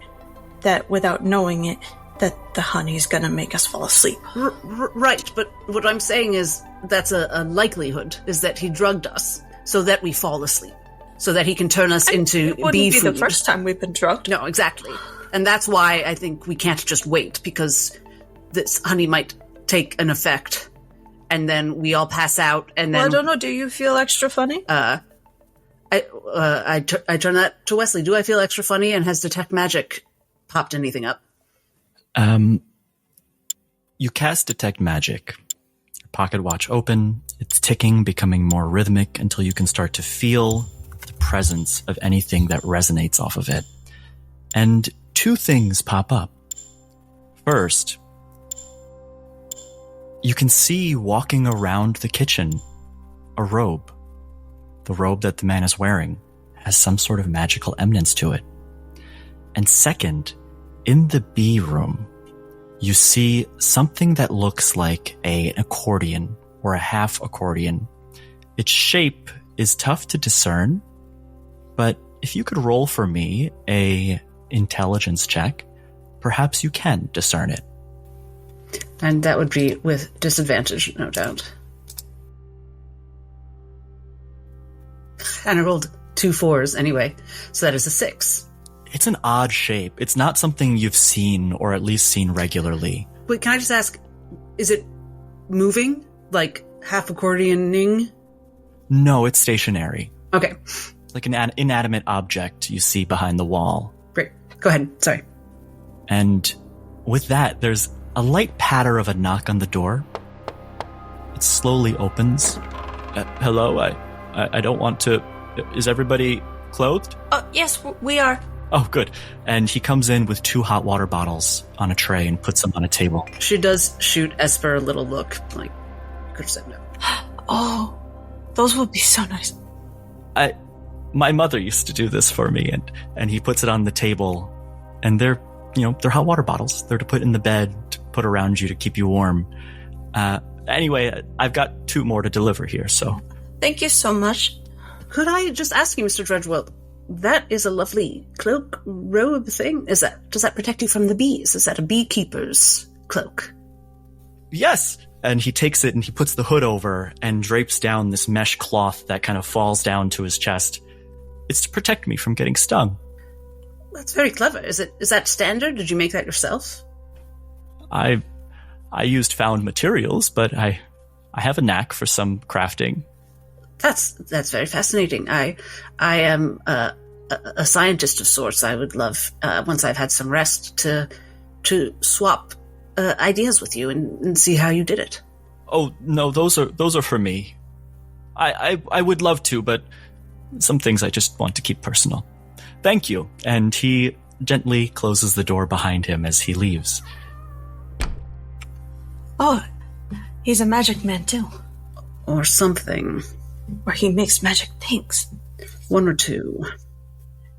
that without knowing it, that the honey's gonna make us fall asleep. Right, but what I'm saying is that's a likelihood, is that he drugged us so that we fall asleep, so that he can turn us into it wouldn't bee be food. The first time we've been drugged. No, exactly. And that's why I think we can't just wait, because this honey might take an effect, and then we all pass out, and then... Well, I don't know, do you feel extra funny? I turn that to Wesley. Do I feel extra funny, and has Detect Magic popped anything up? You cast Detect Magic. Your pocket watch open. It's ticking, becoming more rhythmic until you can start to feel the presence of anything that resonates off of it. And two things pop up. First, you can see walking around the kitchen a robe. The robe that the man is wearing has some sort of magical eminence to it. And second, in the bee room, you see something that looks like an accordion or a half accordion. Its shape is tough to discern, but if you could roll for me a intelligence check, perhaps you can discern it. And that would be with disadvantage, no doubt. And I rolled 2 4s anyway, so that is a 6. It's an odd shape. It's not something you've seen, or at least seen regularly. Wait, can I just ask, is it moving? Like half accordioning? No, it's stationary. Okay. Like an inanimate object you see behind the wall. Great. Go ahead. Sorry. And with that, there's a light patter of a knock on the door. It slowly opens. Hello? I don't want to... Is everybody clothed? Yes, we are. Oh, good. And he comes in with 2 hot water bottles on a tray and puts them on a table. She does shoot Esper a little look, like, could have said no. Oh, those would be so nice. My mother used to do this for me, and he puts it on the table, and they're hot water bottles. They're to put in the bed, to put around you to keep you warm. Anyway, I've got 2 more to deliver here, so. Thank you so much. Could I just ask you, Mr. Dredgewell, that is a lovely cloak robe thing? Does that protect you from the bees? Is that a beekeeper's cloak? Yes! And he takes it and he puts the hood over and drapes down this mesh cloth that kind of falls down to his chest. It's to protect me from getting stung. That's very clever. Is that standard? Did you make that yourself? I used found materials, but I have a knack for some crafting. That's very fascinating. I am a scientist of sorts. I would love, once I've had some rest, to swap ideas with you and see how you did it. Oh no, those are for me. I would love to, but some things I just want to keep personal. Thank you. And he gently closes the door behind him as he leaves. Oh, he's a magic man too. Or something. Or he makes magic things. 1 or 2.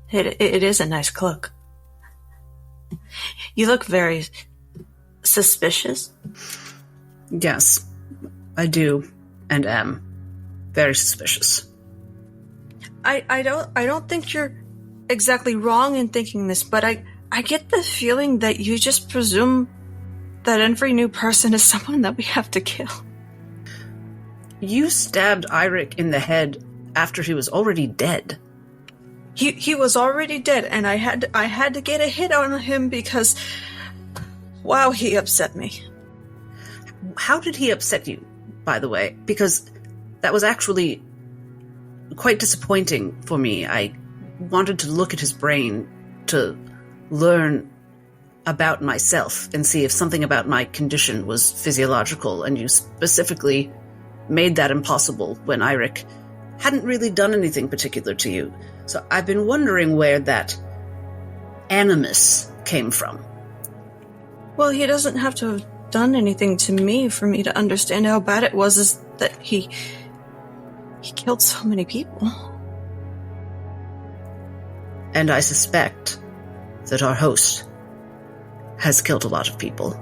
It is a nice cloak. You look very suspicious. Yes, I do, and am very suspicious. I don't think you're exactly wrong in thinking this, but I get the feeling that you just presume that every new person is someone that we have to kill. You stabbed Eirik in the head after he was already dead. He was already dead, and I had to get a hit on him because, wow, he upset me. How did he upset you, by the way? Because that was actually quite disappointing for me. I wanted to look at his brain to learn about myself and see if something about my condition was physiological, and you specifically made that impossible when Eirik hadn't really done anything particular to you. So I've been wondering where that animus came from. Well, he doesn't have to have done anything to me for me to understand how bad it was, is that he killed so many people. And I suspect that our host has killed a lot of people.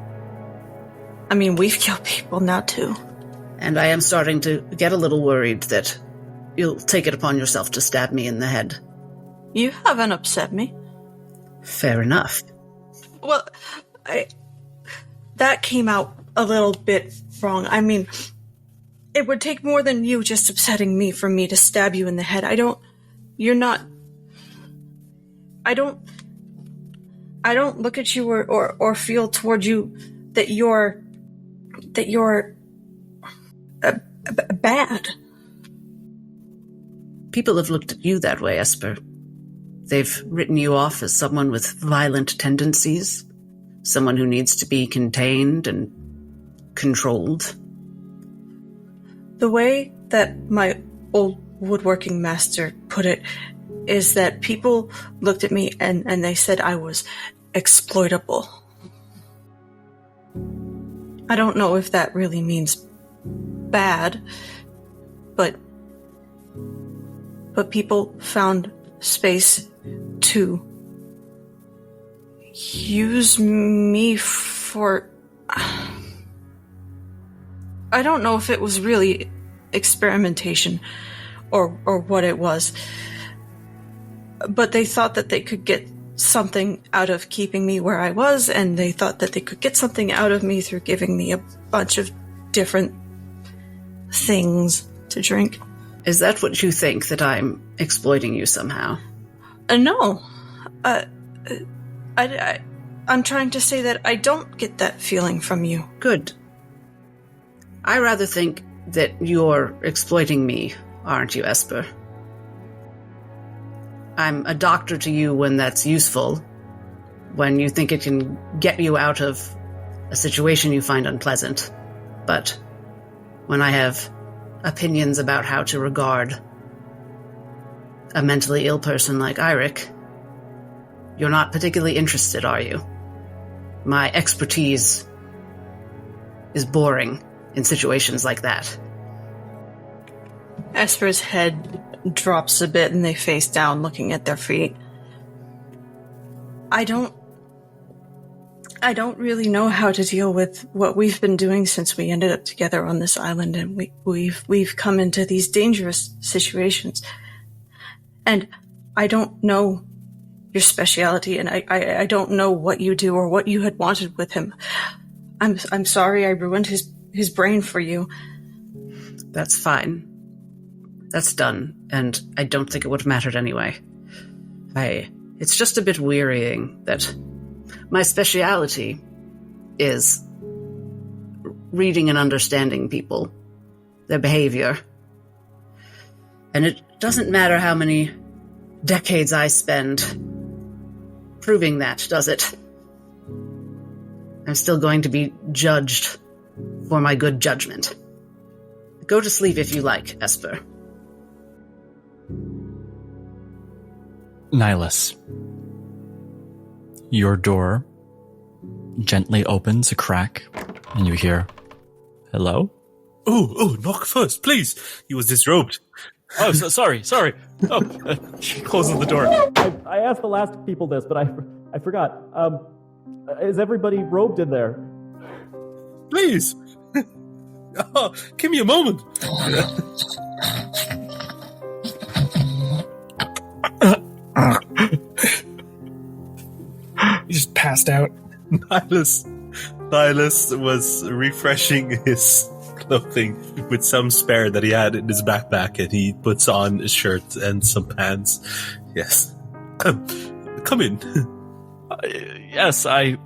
I mean, we've killed people now too. And I am starting to get a little worried that you'll take it upon yourself to stab me in the head. You haven't upset me. Fair enough. Well, that came out a little bit wrong. I mean, it would take more than you just upsetting me for me to stab you in the head. I don't look at you or feel toward you that you're bad. People have looked at you that way, Esper. They've written you off as someone with violent tendencies, someone who needs to be contained and controlled. The way that my old woodworking master put it is that people looked at me and they said I was exploitable. I don't know if that really means bad, but people found space to use me for... I don't know if it was really experimentation or what it was, but they thought that they could get something out of keeping me where I was, and they thought that they could get something out of me through giving me a bunch of different things to drink. Is that what you think, that I'm exploiting you somehow? No. I'm trying to say that I don't get that feeling from you. Good. I rather think that you're exploiting me, aren't you, Esper? I'm a doctor to you when that's useful, when you think it can get you out of a situation you find unpleasant. But when I have opinions about how to regard a mentally ill person like Eirik, You're not particularly interested, are you? My expertise is boring in situations like that. Esper's head drops a bit and they face down looking at their feet. I don't really know how to deal with what we've been doing since we ended up together on this island, and we've come into these dangerous situations. And I don't know your speciality, and I don't know what you do or what you had wanted with him. I'm sorry I ruined his brain for you. That's fine. That's done, and I don't think it would have mattered anyway. It's just a bit wearying that my speciality is reading and understanding people, their behavior. And it doesn't matter how many decades I spend proving that, does it? I'm still going to be judged for my good judgment. Go to sleep if you like, Esper. Nihilus, your door gently opens a crack, and you hear, "Hello?" Oh, knock first, please. He was disrobed. Oh, sorry. Oh, she closes the door. I asked the last people this, but I forgot. Is everybody robed in there? Please. Oh, give me a moment. He just passed out. Nihilus was refreshing his clothing with some spare that he had in his backpack, and he puts on a shirt and some pants. Yes. Come in. Yes, so,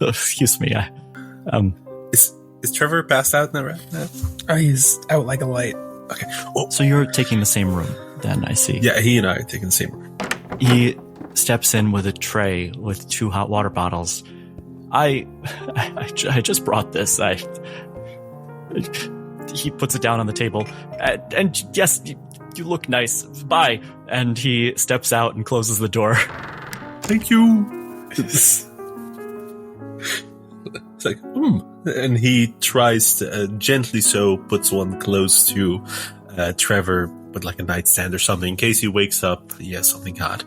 excuse me. Is Trevor passed out now? Oh, he's out like a light. Okay. Oh, So you're taking the same room, then, I see. yeah, he and I are taking the same room. He steps in with a tray with 2 hot water bottles. I just brought this. He puts it down on the table. And yes, you look nice. Bye. And he steps out and closes the door. Thank you. It's like, And he tries to gently puts one close to Trevor with like a nightstand or something in case he wakes up. He has something hot.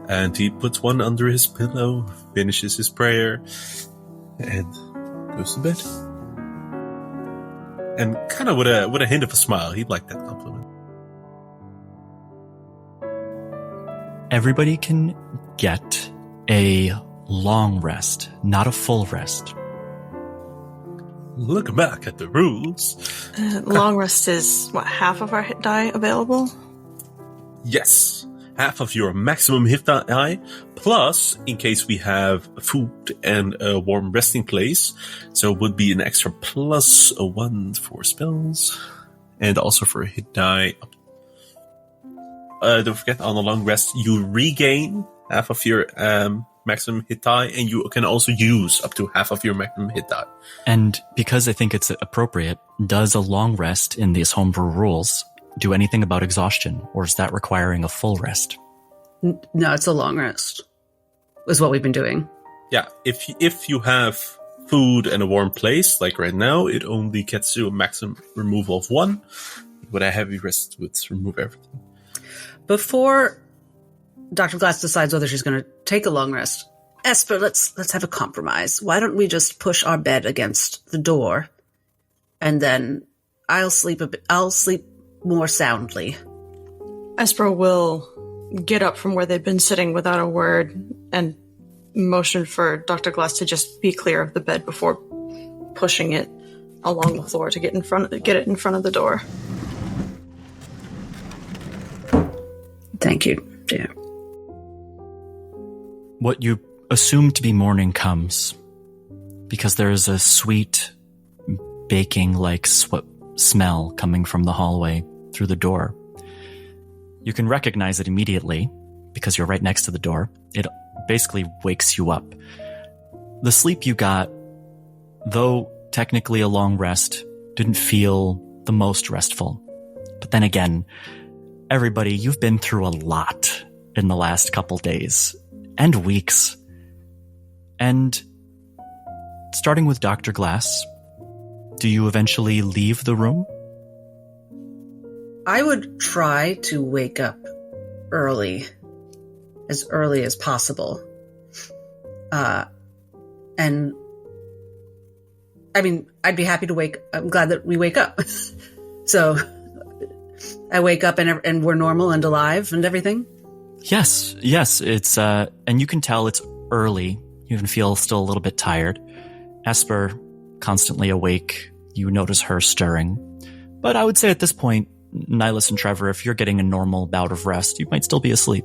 And he puts one under his pillow, finishes his prayer, and goes to bed. And kind of with a hint of a smile. He'd like that compliment. Everybody can get a long rest, not a full rest. Look back at the rules. Long rest is, half of our hit die available? Yes. Half of your maximum hit die, plus, in case we have food and a warm resting place, so it would be an extra +1 for spells, and also for a hit die. Don't forget, on a long rest, you regain half of your maximum hit die, and you can also use up to half of your maximum hit die. And because I think it's appropriate, does a long rest in these homebrew rules do anything about exhaustion, or is that requiring a full rest? No, it's a long rest, is what we've been doing. Yeah, if you have food and a warm place, like right now, it only gets you a maximum removal of 1. But a heavy rest would remove everything. Before Dr. Glass decides whether she's going to take a long rest, Esper, let's have a compromise. Why don't we just push our bed against the door, and then I'll sleep a bit. I'll sleep more soundly. Esper will get up from where they've been sitting without a word and motion for Dr. Glass to just be clear of the bed before pushing it along the floor to get it in front of the door. Thank you, dear. What you assume to be morning comes, because there is a sweet, baking-like smell coming from the hallway through the door. You can recognize it immediately, because you're right next to the door. It basically wakes you up. The sleep you got, though technically a long rest, didn't feel the most restful. But then again, everybody, you've been through a lot. in the last couple days and weeks. And starting with Dr. Glass, do you eventually leave the room? I would try to wake up early as possible. And I mean, I'd be happy to I'm glad that we wake up. So I wake up and we're normal and alive and everything. Yes, it's, and you can tell it's early. You even feel still a little bit tired. Esper, constantly awake, you notice her stirring. But I would say at this point, Nihilus and Trevor, if you're getting a normal bout of rest, you might still be asleep.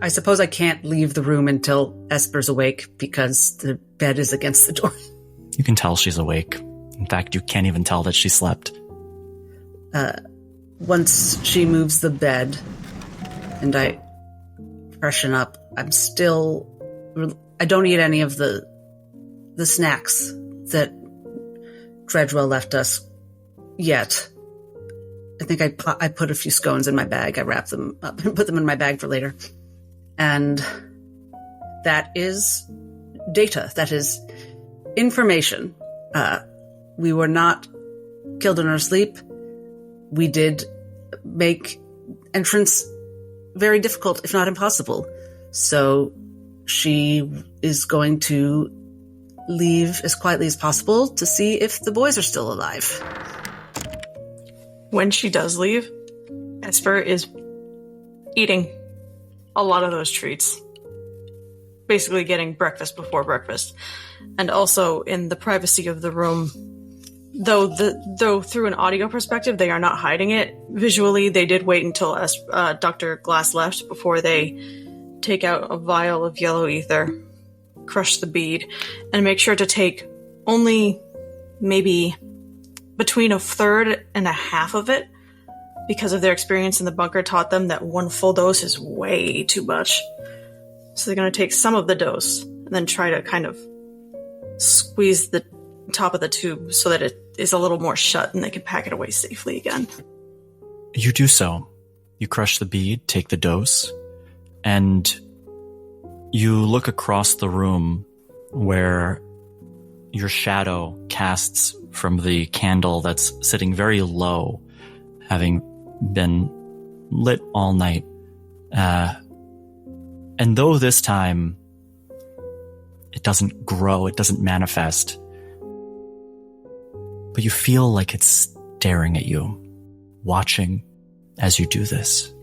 I suppose I can't leave the room until Esper's awake because the bed is against the door. You can tell she's awake. In fact, you can't even tell that she slept. Once she moves the bed and I freshen up, I don't eat any of the snacks that Dredgewell left us yet. I think I put a few scones in my bag. I wrap them up and put them in my bag for later. And that is data. That is information. We were not killed in our sleep. We did make entrance very difficult, if not impossible. So she is going to leave as quietly as possible to see if the boys are still alive. When she does leave, Esper is eating a lot of those treats. Basically getting breakfast before breakfast. And also in the privacy of the room, though through an audio perspective, they are not hiding it. Visually, they did wait until Dr. Glass left before they take out a vial of yellow ether, crush the bead, and make sure to take only maybe between a third and a half of it, because of their experience in the bunker taught them that one full dose is way too much. So they're going to take some of the dose and then try to kind of squeeze the top of the tube so that it is a little more shut and they can pack it away safely again. You do so. You crush the bead, take the dose, and you look across the room where your shadow casts from the candle that's sitting very low, having been lit all night. And though this time it doesn't grow, it doesn't manifest, but you feel like it's staring at you, watching as you do this.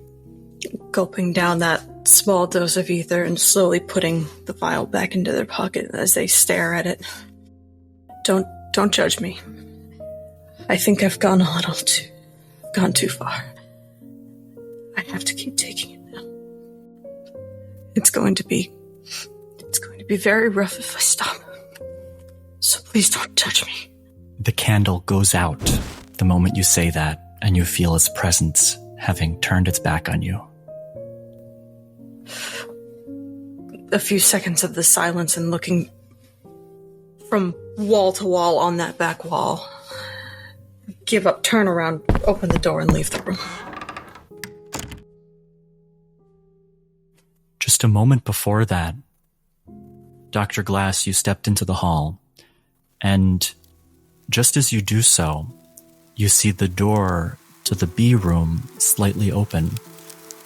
Gulping down that small dose of ether and slowly putting the vial back into their pocket as they stare at it. Don't judge me. I think I've gone too far. I have to keep taking it now. It's going to be very rough if I stop. So please don't judge me. The candle goes out the moment you say that, and you feel its presence having turned its back on you. A few seconds of the silence and looking from wall to wall on that back wall. Give up, turn around, open the door, and leave the room. Just a moment before that, Dr. Glass, you stepped into the hall, and just as you do so, you see the door to the B room slightly open,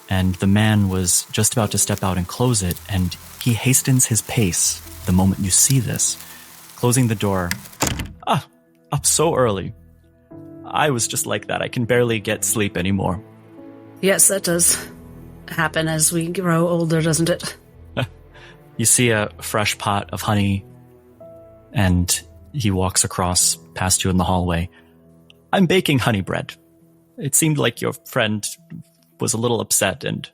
and the man was just about to step out and close it, and he hastens his pace the moment you see this, closing the door. Up so early. I was just like that. I can barely get sleep anymore. Yes, that does happen as we grow older, doesn't it? You see a fresh pot of honey, and he walks across past you in the hallway. I'm baking honey bread. It seemed like your friend was a little upset, and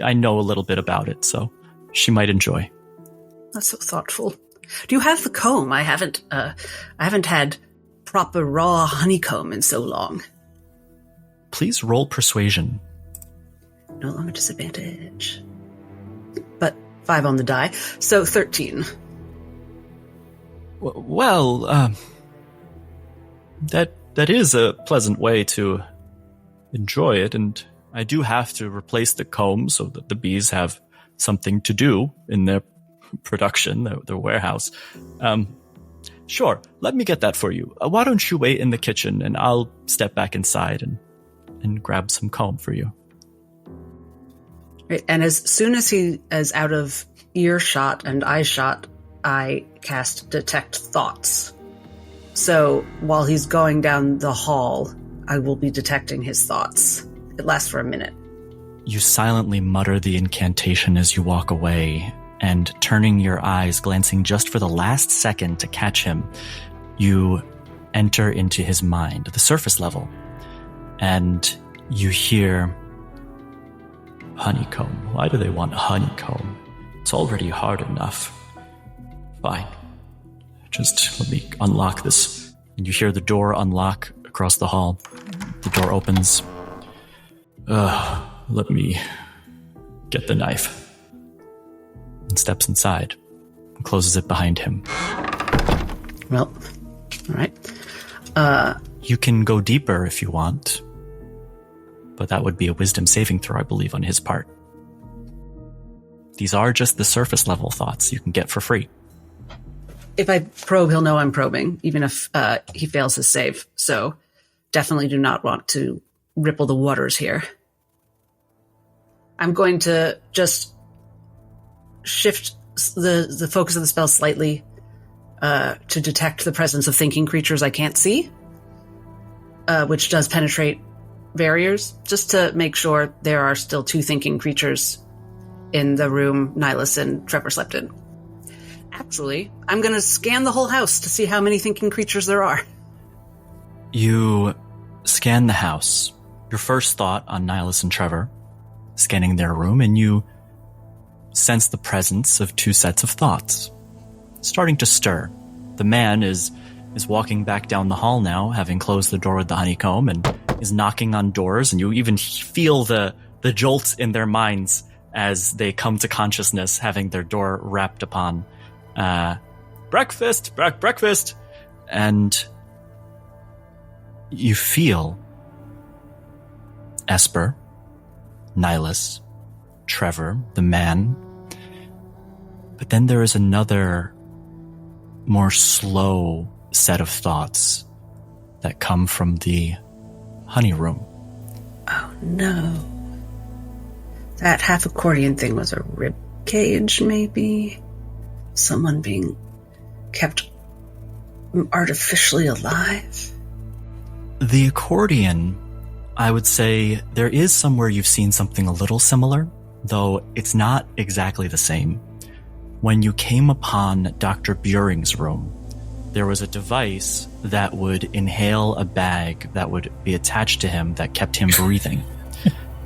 I know a little bit about it, so she might enjoy. That's so thoughtful. Do you have the comb? I haven't had proper raw honeycomb in so long. Please roll persuasion. No longer disadvantage. But 5 on the die, so 13. Well, that is a pleasant way to enjoy it, and I do have to replace the comb so that the bees have something to do in their production, their warehouse. Sure, let me get that for you. Why don't you wait in the kitchen and I'll step back inside and grab some comb for you. Right, and as soon as he is out of earshot and eyeshot, I cast Detect Thoughts. So while he's going down the hall, I will be detecting his thoughts. It lasts for a minute. You silently mutter the incantation as you walk away, and turning your eyes, glancing just for the last second to catch him, you enter into his mind, the surface level, and you hear, honeycomb. Why do they want honeycomb? It's already hard enough. Fine. Just let me unlock this. And you hear the door unlock across the hall. The door opens. Let me get the knife. And steps inside and closes it behind him. Well, all right. You can go deeper if you want, but that would be a wisdom saving throw, I believe, on his part. These are just the surface level thoughts you can get for free. If I probe, he'll know I'm probing, even if he fails his save. So definitely do not want to ripple the waters here. I'm going to just shift the focus of the spell slightly to detect the presence of thinking creatures I can't see, which does penetrate barriers, just to make sure there are still two thinking creatures in the room Nihilus and Trevor slept in. Actually, I'm going to scan the whole house to see how many thinking creatures there are. You scan the house. Your first thought on Nihilus and Trevor, scanning their room, and you sense the presence of two sets of thoughts starting to stir. The man is walking back down the hall now, having closed the door with the honeycomb, and is knocking on doors, and you even feel the jolts in their minds as they come to consciousness, having their door rapped upon. Breakfast! Breakfast! And you feel Esper, Nihilus, Trevor, the man. But then there is another, more slow set of thoughts that come from the honey room. Oh no. That half accordion thing was a rib cage, maybe? Someone being kept artificially alive? The accordion, I would say there is somewhere you've seen something a little similar, though it's not exactly the same. When you came upon Dr. Veering's room, there was a device that would inhale a bag that would be attached to him that kept him breathing.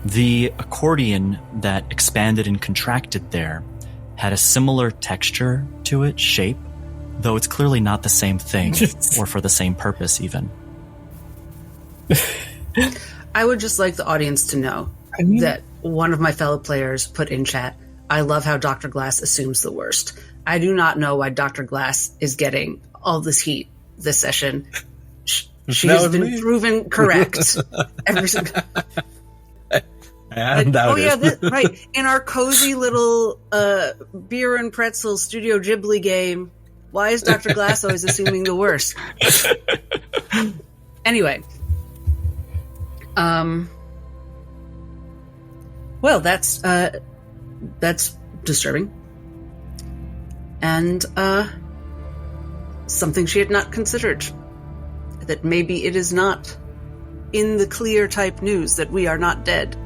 The accordion that expanded and contracted there had a similar texture to it, shape, though it's clearly not the same thing, or for the same purpose even. I would just like the audience to know that one of my fellow players put in chat, I love how Dr. Glass assumes the worst. I do not know why Dr. Glass is getting all this heat this session. She has been proven correct every single... right. In our cozy little beer and pretzel Studio Ghibli game, why is Dr. Glass always assuming the worst? Anyway. Well, that's disturbing. And something she had not considered. That maybe it is not in the clear type news that we are not dead.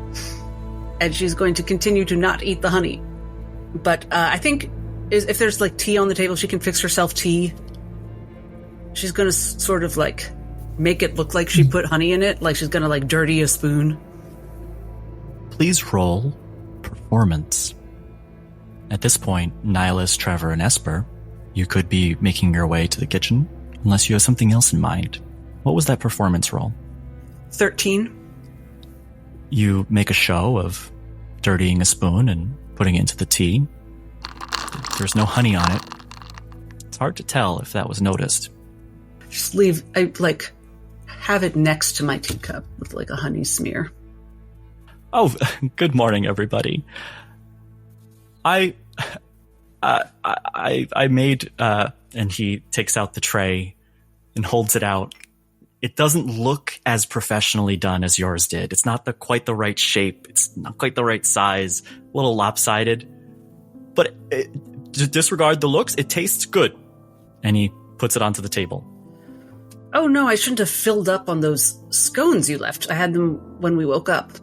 And she's going to continue to not eat the honey. But I think if there's like tea on the table, she can fix herself tea. She's going to sort of like make it look like she put honey in it, like she's going to like dirty a spoon. Please roll performance. At this point, Nihilus, Trevor, and Esper, you could be making your way to the kitchen, unless you have something else in mind. What was that performance roll? 13. You make a show of dirtying a spoon and putting it into the tea. There's no honey on it. It's hard to tell if that was noticed. Just have it next to my teacup with like a honey smear. Oh, good morning, everybody. I made, and he takes out the tray and holds it out. It doesn't look as professionally done as yours did. It's not quite the right shape. It's not quite the right size. A little lopsided. But disregard the looks. It tastes good. And he puts it onto the table. Oh no, I shouldn't have filled up on those scones you left. I had them when we woke up.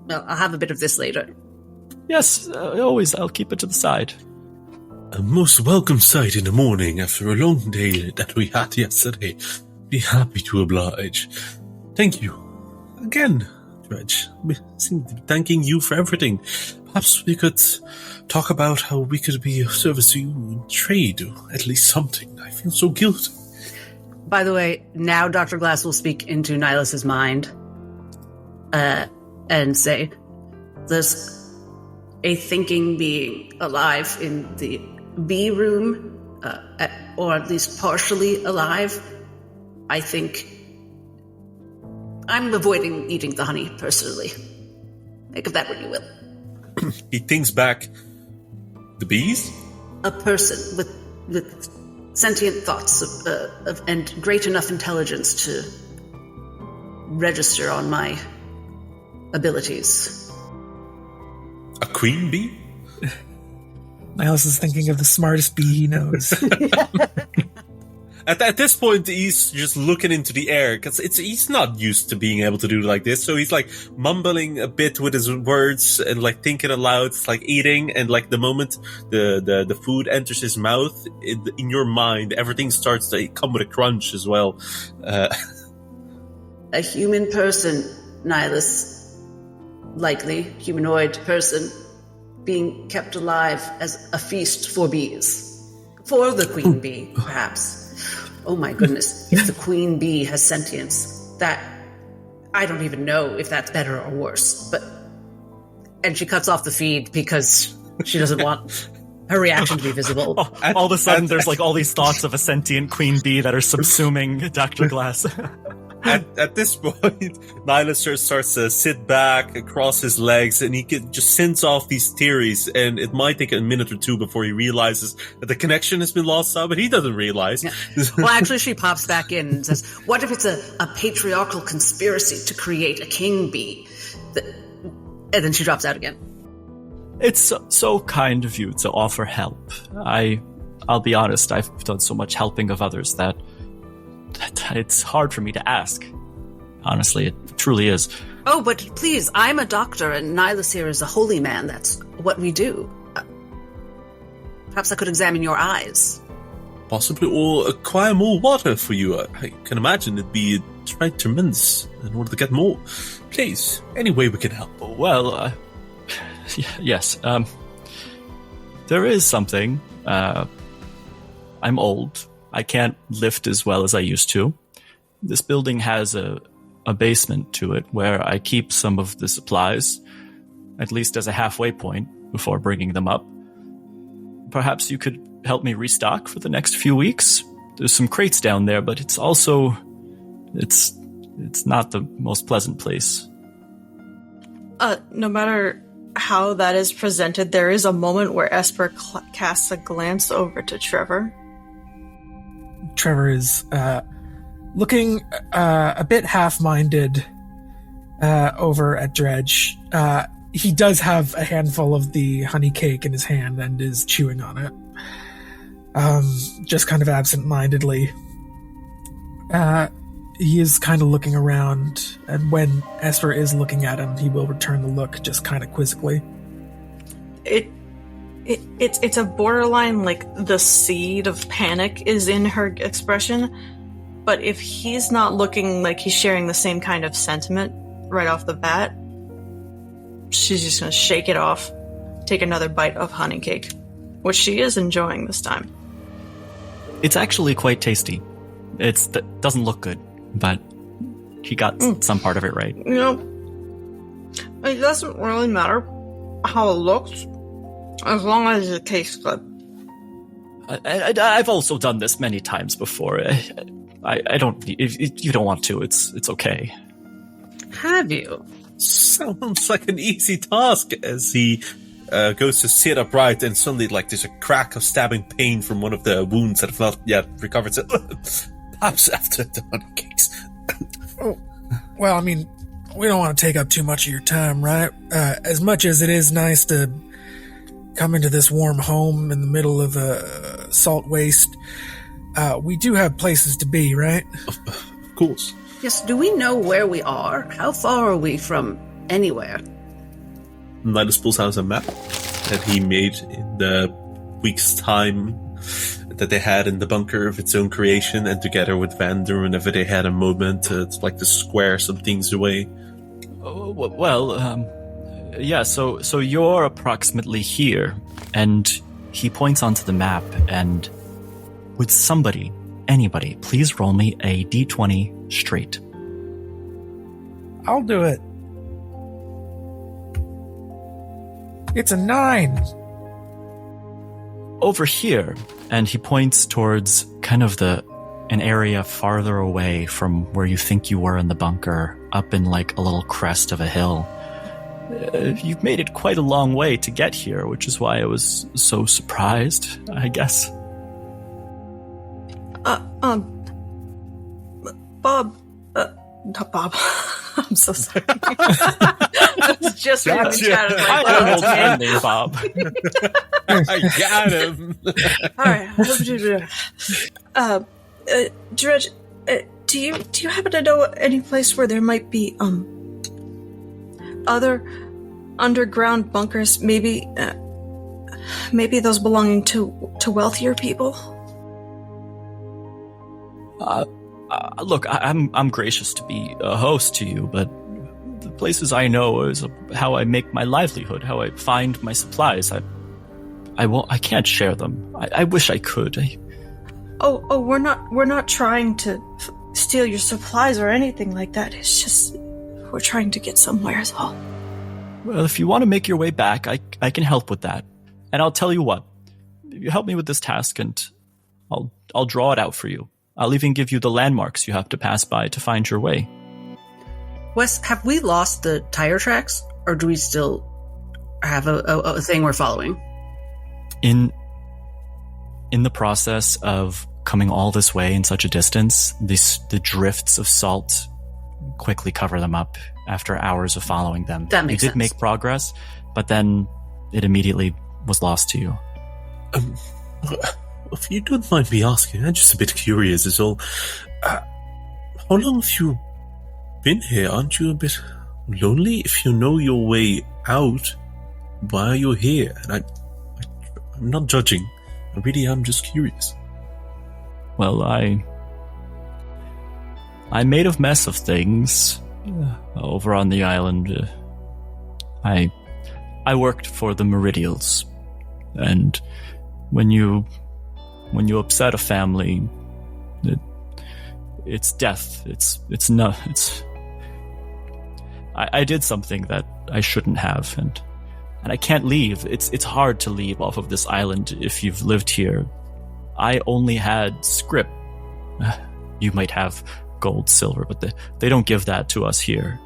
Well, I'll have a bit of this later. Yes, always. I'll keep it to the side. A most welcome sight in the morning after a long day that we had yesterday. Be happy to oblige. Thank you. Again, Dredge. We seem to be thanking you for everything. Perhaps we could talk about how we could be of service to you in trade, or at least something. I feel so guilty. By the way, now Dr. Glass will speak into Nilas's mind and say, there's a thinking being alive in the bee room, or at least partially alive. I think I'm avoiding eating the honey, personally. Think of that what you will. He thinks back. The bees? A person with sentient thoughts and great enough intelligence to register on my abilities. A queen bee? Niles is thinking of the smartest bee he knows. At this point, he's just looking into the air, because he's not used to being able to do like this, so he's like mumbling a bit with his words and like thinking aloud. It's like eating, and like the moment the food enters his mouth, in your mind, everything starts to come with a crunch as well. A human person, Nihilus, likely humanoid person, being kept alive as a feast for bees. For the queen bee, perhaps. Oh my goodness, if the queen bee has sentience, that, I don't even know if that's better or worse, but, and she cuts off the feed because she doesn't want her reaction to be visible. All of a sudden, there's like all these thoughts of a sentient queen bee that are subsuming Dr. Glass. At this point, Nihilus starts to sit back across his legs, and he just sends off these theories, and it might take a minute or two before he realizes that the connection has been lost out, but he doesn't realize. Yeah. Well, actually, she pops back in and says, what if it's a patriarchal conspiracy to create a king bee? And then she drops out again. It's so kind of you to offer help. I'll be honest, I've done so much helping of others that it's hard for me to ask. Honestly, it truly is. Oh, but please, I'm a doctor, and Nihilus here is a holy man. That's what we do. Perhaps I could examine your eyes. Possibly, or acquire more water for you. I can imagine it'd be right tremendous in order to get more. Please, any way we can help. Well, yes. There is something. I'm old. I can't lift as well as I used to. This building has a basement to it where I keep some of the supplies, at least as a halfway point before bringing them up. Perhaps you could help me restock for the next few weeks? There's some crates down there, but it's also... It's not the most pleasant place. No matter how that is presented, there is a moment where Esper casts a glance over to Trevor. Trevor is looking a bit half-minded over at Dredge. He does have a handful of the honey cake in his hand and is chewing on it. Just kind of absent-mindedly. He is kind of looking around, and when Esper is looking at him, he will return the look just kind of quizzically. It's a borderline, like, the seed of panic is in her expression, but if he's not looking like he's sharing the same kind of sentiment right off the bat, she's just going to shake it off, take another bite of honey cake, which she is enjoying this time. It's actually quite tasty. It doesn't look good, but he got some part of it right. You know, it doesn't really matter how it looks, as long as it tastes good. I've also done this many times before. I don't. If you don't want to, it's okay. Have you? Sounds like an easy task as he goes to sit upright and suddenly there's a crack of stabbing pain from one of the wounds that have not yet recovered. So, perhaps after the honey cakes. Well, I mean, we don't want to take up too much of your time, right? As much as it is nice to come into this warm home in the middle of a salt waste, we do have places to be, right? Of course. Yes, do we know where we are? How far are we from anywhere? Nihilus pulls out a map that he made in the week's time that they had in the bunker of its own creation, and together with Vander, whenever they had a moment to square some things away. Oh, well, yeah, so you're approximately here, and he points onto the map, and would anybody, please roll me a d20 straight. I'll do it. It's a 9. Over here, and he points towards kind of an area farther away from where you think you were in the bunker, up in like a little crest of a hill. You've made it quite a long way to get here, which is why I was so surprised, I guess. Bob. Not Bob. I'm so sorry. I was just having chat. I have an old friend named Bob. I got him. All right. Dredge, do you happen to know any place where there might be other underground bunkers? Maybe those belonging to wealthier people. Look, I'm gracious to be a host to you, but the places I know is how I make my livelihood, how I find my supplies. I can't share them. I wish I could. We're not trying to steal your supplies or anything like that. It's just we're trying to get somewhere is all. Well, if you want to make your way back, I can help with that. And I'll tell you what, you help me with this task and I'll draw it out for you. I'll even give you the landmarks you have to pass by to find your way. Wes, have we lost the tire tracks, or do we still have a thing we're following? In the process of coming all this way in such a distance, the drifts of salt quickly cover them up after hours of following them. That makes sense. You did make progress, but then it immediately was lost to you. If you don't mind me asking, I'm just a bit curious is all. How long have you been here? Aren't you a bit lonely? If you know your way out, why are you here? And I'm not judging. I really am just curious. Well, I made a mess of things over on the island. I worked for the Meridials, and when you upset a family, it's death. I did something that I shouldn't have, and I can't leave. It's hard to leave off of this island if you've lived here. I only had scrip. You might have gold, silver, but they don't give that to us here.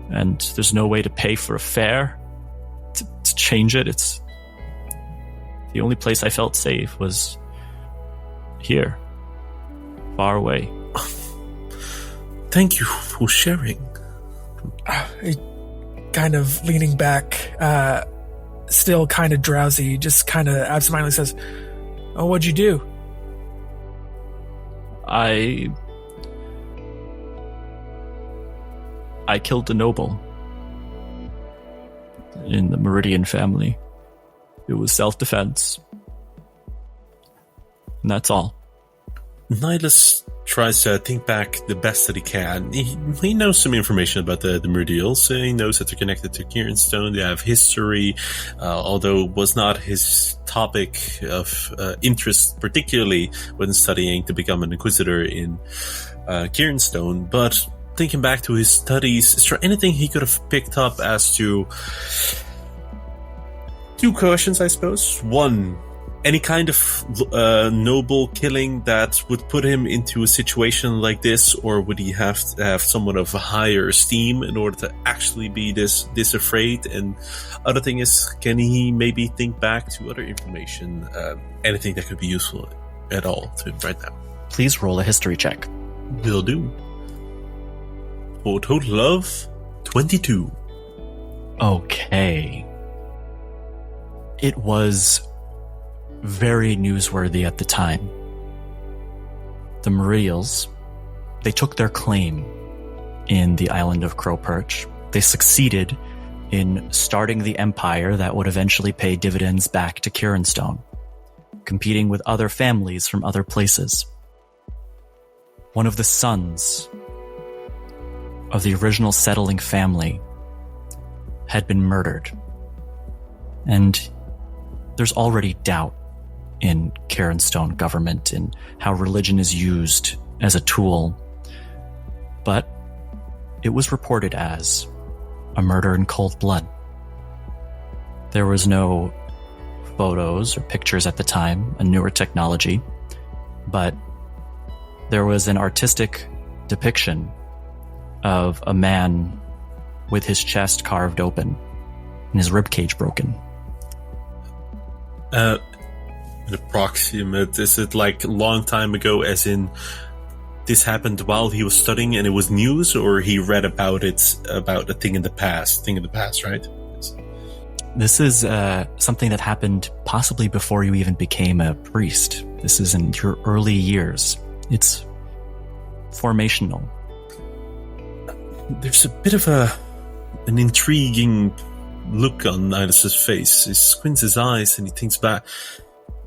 And there's no way to pay for a fare to change it. It's the only place I felt safe was here, far away. Thank you for sharing. Kind of leaning back, still kind of drowsy, just kind of absentmindedly says, "Oh, what'd you do?" I killed a noble in the Meridian family. It was self-defense. And that's all. Nihilus tries to think back the best that he can. He knows some information about the Meridials. He knows that they're connected to Kieranstone. They have history, although it was not his topic of interest, particularly when studying to become an Inquisitor in Kieranstone. But thinking back to his studies, is there anything he could have picked up as to two questions, I suppose? One, any kind of noble killing that would put him into a situation like this, or would he have to have someone of a higher esteem in order to actually be this afraid? And other thing is, can he maybe think back to other information, anything that could be useful at all to him right now? Please roll a history check. Will do. For a total of 22. Okay. It was very newsworthy at the time. The Meridials, they took their claim in the island of Crowperch. They succeeded in starting the empire that would eventually pay dividends back to Kirinstone, competing with other families from other places. One of the sons of the original settling family had been murdered. And there's already doubt in Kirinstone government and how religion is used as a tool. But it was reported as a murder in cold blood. There was no photos or pictures at the time, a newer technology, but there was an artistic depiction of a man with his chest carved open and his ribcage broken. An approximate, is it like a long time ago, as in this happened while he was studying and it was news, or he read about it, about a thing in the past, right? This is something that happened possibly before you even became a priest. This is in your early years. It's formational. There's a bit of an intriguing look on Nidalus's face. He squints his eyes and he thinks back.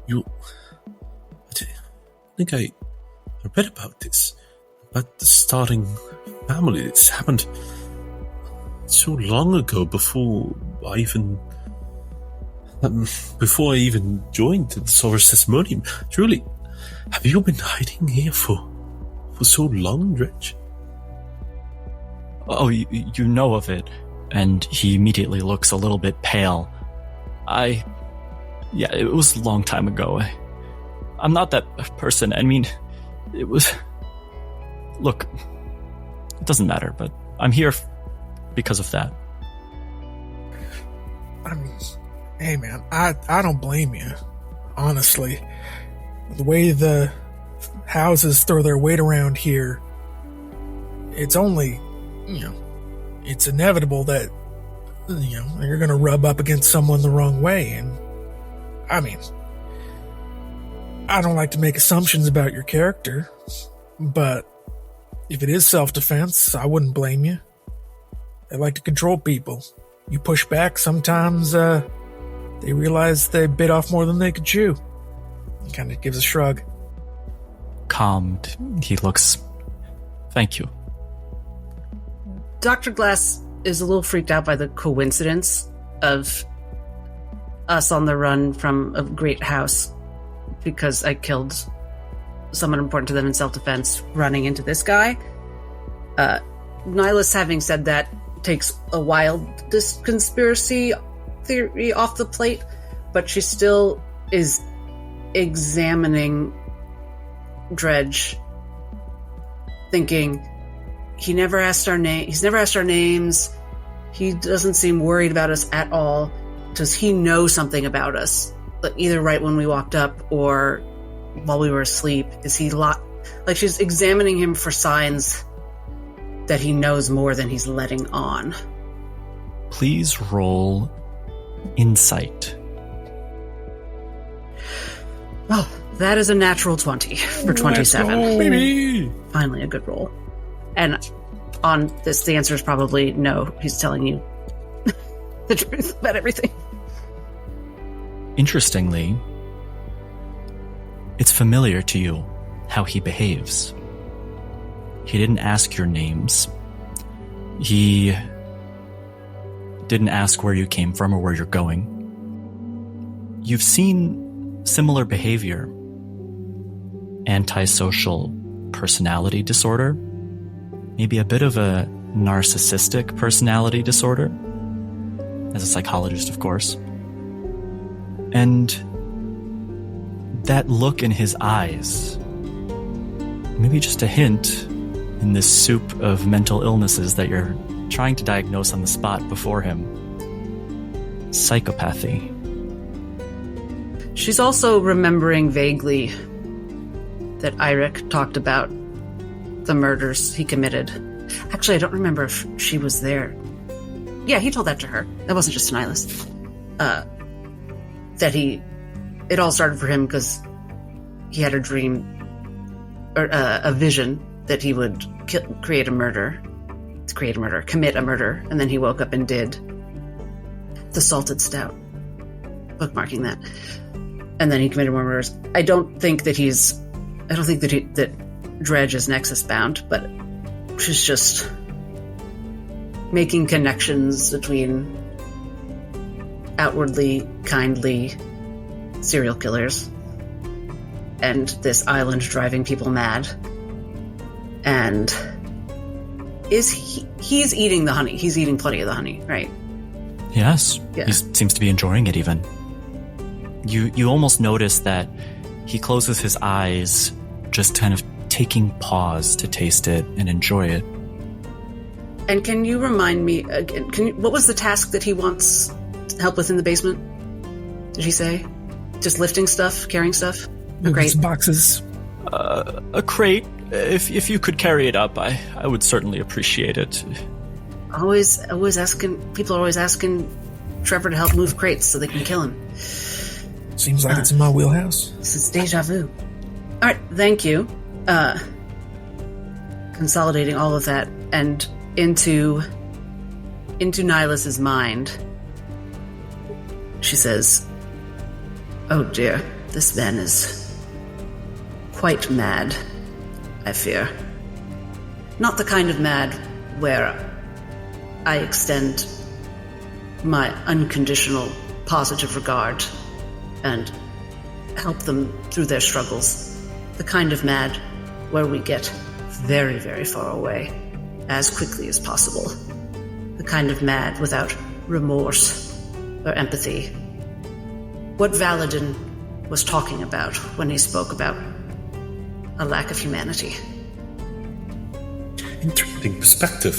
I think I read about this, about the starting family. This happened so long ago, before I even joined the Solar Testimonium. Truly, have you been hiding here for so long, Dredge? Oh, you know of it. And he immediately looks a little bit pale. Yeah, it was a long time ago. I'm not that person. I mean, it was... Look, it doesn't matter, but I'm here because of that. I mean, hey man, I don't blame you, honestly. The way the houses throw their weight around here, it's only, it's inevitable that, you're gonna rub up against someone the wrong way. And, I mean, I don't like to make assumptions about your character, but if it is self-defense, I wouldn't blame you. They like to control people. You push back, sometimes, they realize they bit off more than they could chew. He kind of gives a shrug. Calmed, he looks... Thank you. Dr. Glass is a little freaked out by the coincidence of us on the run from a great house because I killed someone important to them in self-defense running into this guy. Nihilus, having said that, takes a wildest conspiracy theory off the plate, but she still is examining Dredge, thinking, he's never asked our names. He doesn't seem worried about us at all. Does he know something about us? Either right when we walked up or while we were asleep. Is he like she's examining him for signs that he knows more than he's letting on. Please roll insight. Oh, that is a natural 20 for 27. Baby! Finally a good roll. And on this, the answer is probably no. He's telling you the truth about everything. Interestingly, it's familiar to you how he behaves. He didn't ask your names. He didn't ask where you came from or where you're going. You've seen similar behavior. Antisocial personality disorder. Maybe a bit of a narcissistic personality disorder. As a psychologist, of course. And that look in his eyes. Maybe just a hint in this soup of mental illnesses that you're trying to diagnose on the spot before him. Psychopathy. She's also remembering vaguely that Eirik talked about the murders he committed. Actually, I don't remember if she was there. Yeah, he told that to her. That wasn't just to Nihilus. It all started for him because he had a dream, or a vision that he would commit a murder, and then he woke up and did the salted stout. Bookmarking that. And then he committed more murders. I don't think that Dredge is Nexus bound, but she's just making connections between outwardly kindly serial killers and this island driving people mad. And he's eating the honey. He's eating plenty of the honey, right? Yes. Yeah. He seems to be enjoying it even. You almost notice that he closes his eyes, just kind of taking pause to taste it and enjoy it. And can you remind me again, what was the task that he wants help with in the basement? Did he say? Just lifting stuff, carrying stuff? A crate? Some boxes. A crate. If you could carry it up, I would certainly appreciate it. Always asking, people are always asking Trevor to help move crates so they can kill him. Seems like it's in my wheelhouse. This is deja vu. All right, thank you. Consolidating all of that and into Nihilus's mind, she says, "Oh dear, this man is quite mad, I fear. Not the kind of mad where I extend my unconditional positive regard and help them through their struggles. The kind of mad where we get very, very far away as quickly as possible. The kind of mad without remorse or empathy. What Valadin was talking about when he spoke about a lack of humanity." Interesting perspective.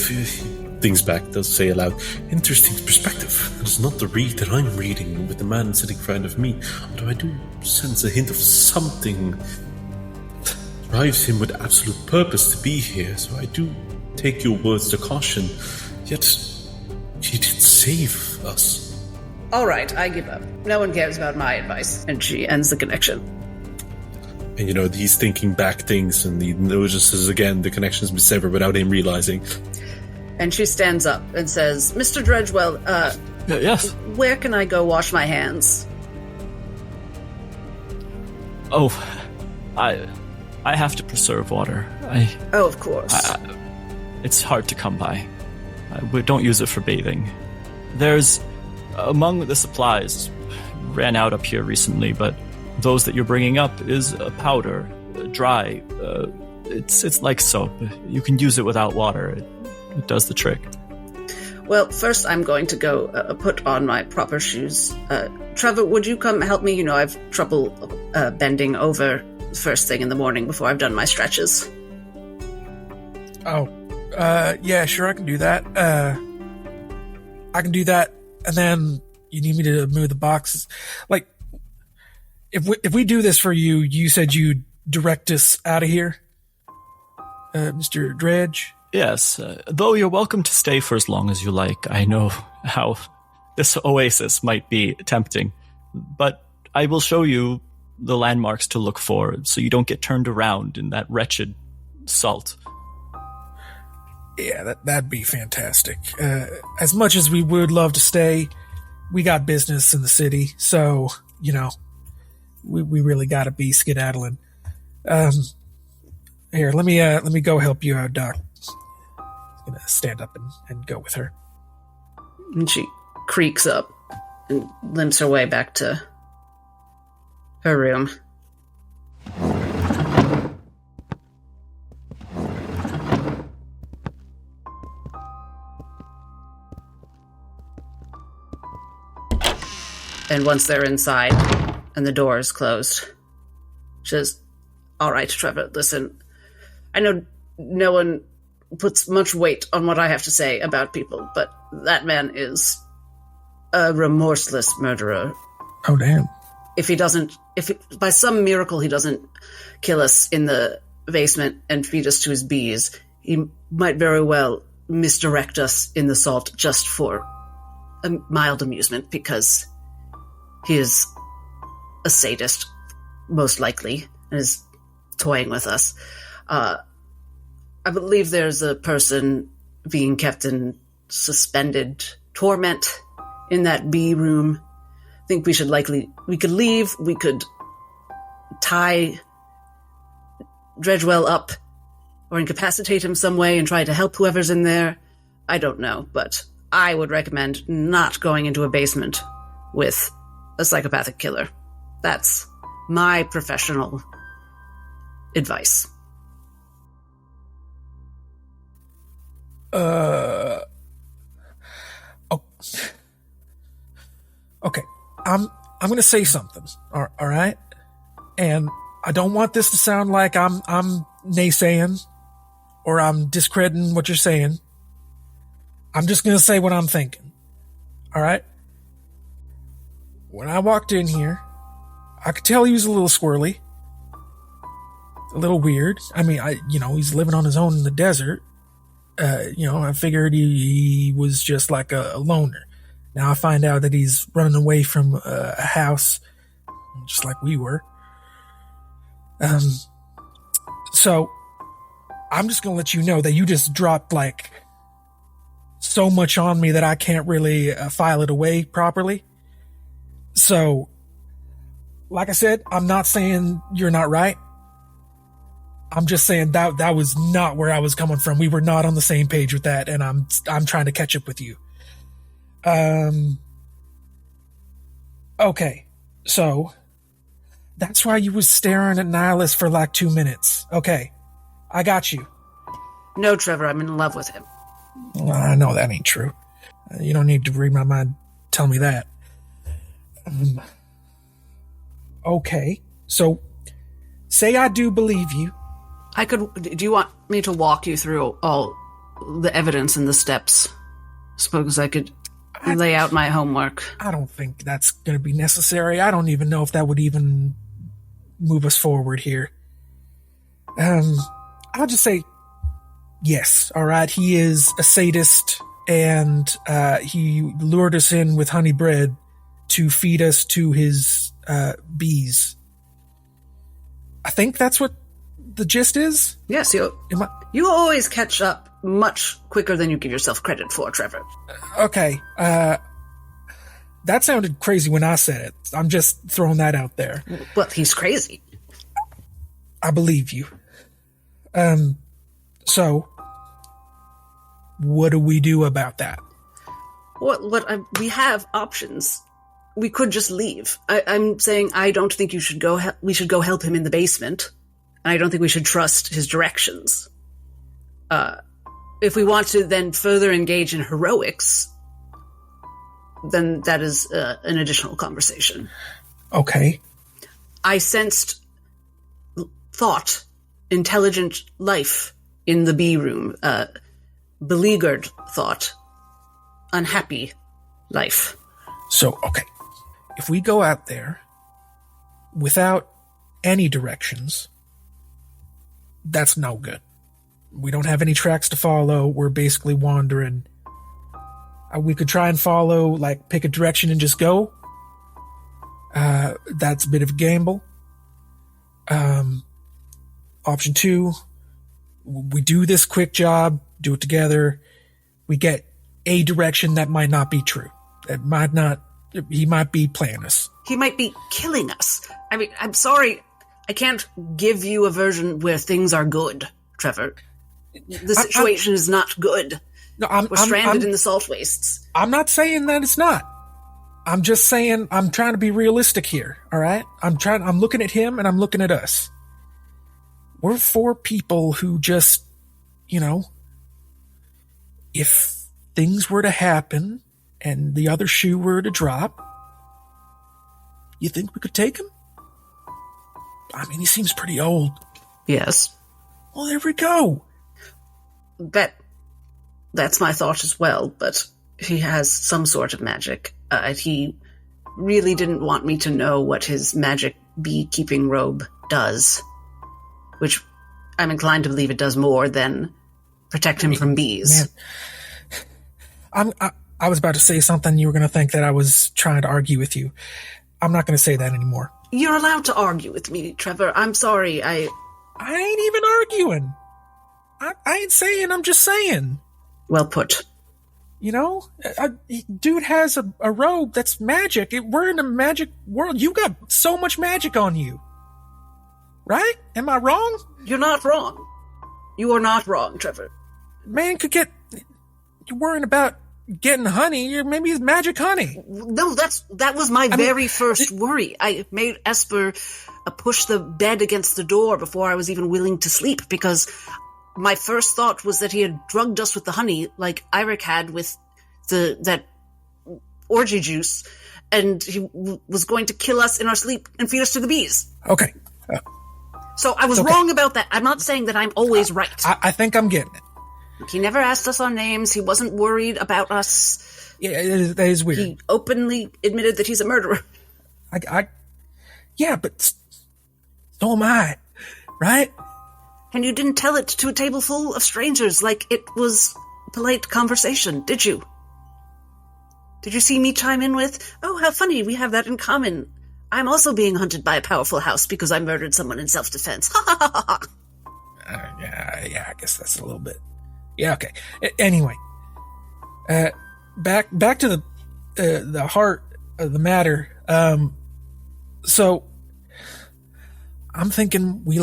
Things back does say aloud, interesting perspective. It's not the read that I'm reading with the man sitting in front of me, although I do sense a hint of something that drives him with absolute purpose to be here, so I do take your words to caution. Yet, he did save us. All right, I give up. No one cares about my advice. And she ends the connection. And he's thinking back things, and he notices again the connection's been severed without him realizing. And she stands up and says, "Mr. Dredgewell, Yes? where can I go wash my hands?" Oh, I have to preserve water. Oh, of course. It's hard to come by. We don't use it for bathing. There's, among the supplies, ran out up here recently, but those that you're bringing up is a powder, dry. It's like soap. You can use it without water. It does the trick. Well, first I'm going to go put on my proper shoes. Trevor, would you come help me? I have trouble bending over first thing in the morning before I've done my stretches. Oh, yeah, sure, I can do that. And then you need me to move the boxes. Like, if we do this for you, you said you'd direct us out of here, Mr. Dredge? Yes, though you're welcome to stay for as long as you like. I know how this oasis might be tempting, but I will show you the landmarks to look for so you don't get turned around in that wretched salt. Yeah, that'd be fantastic. As much as we would love to stay, we got business in the city, so, we really gotta be skedaddling. Here, let me go help you out, Doc. I'm gonna stand up and go with her. And she creaks up and limps her way back to her room. And once they're inside and the door is closed, She says, all right, Trevor, listen, I know no one puts much weight on what I have to say about people, but that man is a remorseless murderer. Oh, damn. If by some miracle he doesn't kill us in the basement and feed us to his bees, he might very well misdirect us in the salt just for a mild amusement, because he is a sadist, most likely, and is toying with us. I believe there's a person being kept in suspended torment in that bee room. I think we could leave, we could tie Dredgewell up or incapacitate him some way and try to help whoever's in there. I don't know, but I would recommend not going into a basement with a psychopathic killer. That's my professional advice. Okay. I'm going to say something. All right? And I don't want this to sound like I'm naysaying or I'm discrediting what you're saying. I'm just going to say what I'm thinking. All right? When I walked in here, I could tell he was a little squirrely. A little weird. I mean, he's living on his own in the desert. I figured he was just like a loner. Now I find out that he's running away from a house, just like we were. So I'm just going to let you know that you just dropped like so much on me that I can't really file it away properly. So, like I said, I'm not saying you're not right. I'm just saying that was not where I was coming from. We were not on the same page with that, and I'm trying to catch up with you. Okay, so that's why you was staring at Nihilus for like 2 minutes. Okay, I got you. No, Trevor, I'm in love with him. Well, I know that ain't true. You don't need to read my mind. Tell me that. Okay, so say I do believe you. Do you want me to walk you through all the evidence and the steps? Suppose I could lay out my homework. I don't think that's going to be necessary. I don't even know if that would even move us forward here. I'll just say yes, all right? He is a sadist, and he lured us in with honey bread to feed us to his bees. I think that's what the gist is? Yes, you always catch up much quicker than you give yourself credit for, Trevor. Okay, that sounded crazy when I said it. I'm just throwing that out there. Well, he's crazy. I believe you. So, what do we do about that? We have options. We could just leave. I'm saying I don't think we should go help him in the basement. I don't think we should trust his directions. If we want to then further engage in heroics, then that is an additional conversation. Okay. I sensed thought, intelligent life in the bee room, beleaguered thought, unhappy life. So, okay. If we go out there without any directions, that's no good. We don't have any tracks to follow. We're basically wandering. We could try and follow, like, pick a direction and just go. That's a bit of a gamble. Option 2, we do this quick job, do it together. We get a direction that might not be true. He might be playing us. He might be killing us. I mean, I'm sorry. I can't give you a version where things are good, Trevor. The situation is not good. No, We're stranded in the salt wastes. I'm not saying that it's not. I'm just saying I'm trying to be realistic here, all right? I'm looking at him and I'm looking at us. We're 4 people who just, if things were to happen and the other shoe were to drop, you think we could take him? I mean, he seems pretty old. Yes. Well, there we go. That's my thought as well, but he has some sort of magic. He really didn't want me to know what his magic beekeeping robe does, which I'm inclined to believe it does more than protect him from bees. Man, I was about to say something. You were going to think that I was trying to argue with you. I'm not going to say that anymore. You're allowed to argue with me, Trevor. I'm sorry. I ain't even arguing. I ain't saying, I'm just saying. Well put. You know, dude has a robe that's magic. We're in a magic world. You got so much magic on you. Right? Am I wrong? You're not wrong. You are not wrong, Trevor. Man could get... You're worrying about getting honey. Maybe it's magic honey. No, that was my very first worry. I made Esper push the bed against the door before I was even willing to sleep, because my first thought was that he had drugged us with the honey, like Eirik had with that orgy juice, and he was going to kill us in our sleep and feed us to the bees. Okay. So I was wrong about that. I'm not saying that I'm always right. I think I'm getting it. He never asked us our names. He wasn't worried about us. Yeah, that is weird. He openly admitted that he's a murderer. Yeah, but so am I, right? And you didn't tell it to a table full of strangers like it was polite conversation, did you? Did you see me chime in with, oh, how funny, we have that in common. I'm also being hunted by a powerful house because I murdered someone in self-defense. Ha ha ha ha. Yeah, I guess that's a little bit. Yeah, okay. Anyway, back to the heart of the matter. So I'm thinking we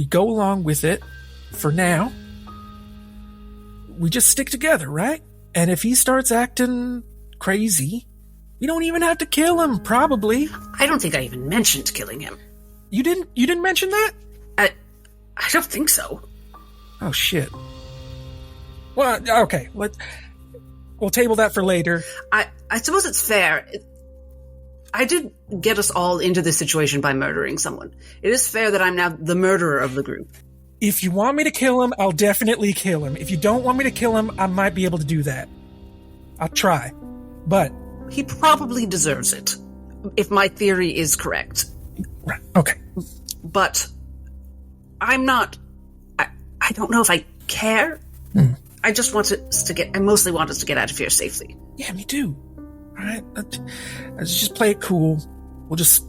go along with it for now. We just stick together, right? And if he starts acting crazy, we don't even have to kill him, probably. I don't think I even mentioned killing him. You didn't mention that? I don't think so. Oh, shit. Well, okay. We'll table that for later. I suppose it's fair. I did get us all into this situation by murdering someone. It is fair that I'm now the murderer of the group. If you want me to kill him, I'll definitely kill him. If you don't want me to kill him, I might be able to do that. I'll try. But... he probably deserves it, if my theory is correct. Right, okay. But I'm not... I don't know if I care. I just want us to get... I mostly want us to get out of here safely. Yeah, me too. Alright? Let's just play it cool. We'll just...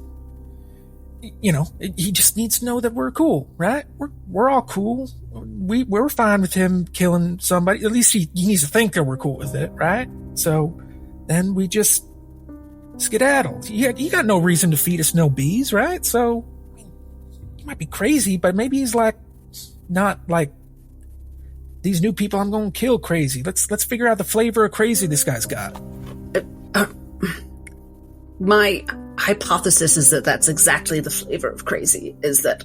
You know, he just needs to know that we're cool, right? We're all cool. We're fine with him killing somebody. At least he needs to think that we're cool with it, right? So then we just skedaddle. He got no reason to feed us no bees, right? So he might be crazy, but maybe he's like not like these new people I'm going to kill crazy. Let's figure out the flavor of crazy this guy's got. My hypothesis is that that's exactly the flavor of crazy, is that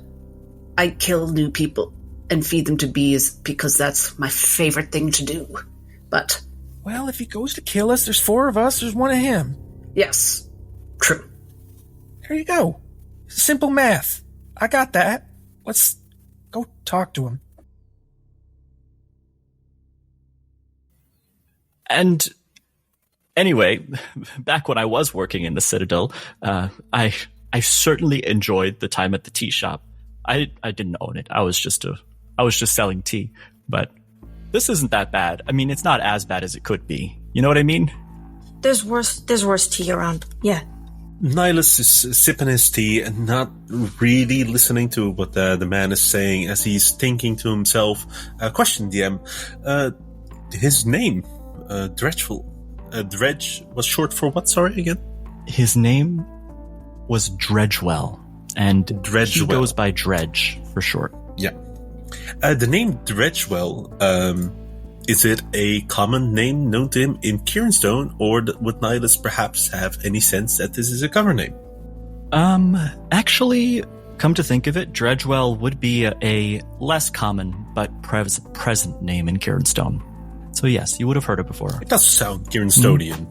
I kill new people and feed them to bees because that's my favorite thing to do. But... well, if he goes to kill us, there's 4 of us, there's 1 of him. Yes, true. There you go. Simple math. I got that. Let's go talk to him. And anyway, back when I was working in the Citadel, I certainly enjoyed the time at the tea shop. I didn't own it. I was just selling tea. But this isn't that bad. I mean, it's not as bad as it could be. You know what I mean? There's worse tea around. Yeah. Nihilus is sipping his tea and not really listening to what the man is saying as he's thinking to himself. Question, DM. His name, Dredgeful. Dredge was short for what, sorry, again? His name was Dredgewell, and he goes by Dredge for short. Yeah. The name Dredgewell, is it a common name known to him in Kieranstone, or would Nihilus perhaps have any sense that this is a cover name? Actually, come to think of it, Dredgewell would be a less common but present name in Kieranstone. So yes, you would have heard it before. It does sound Kieranstonian.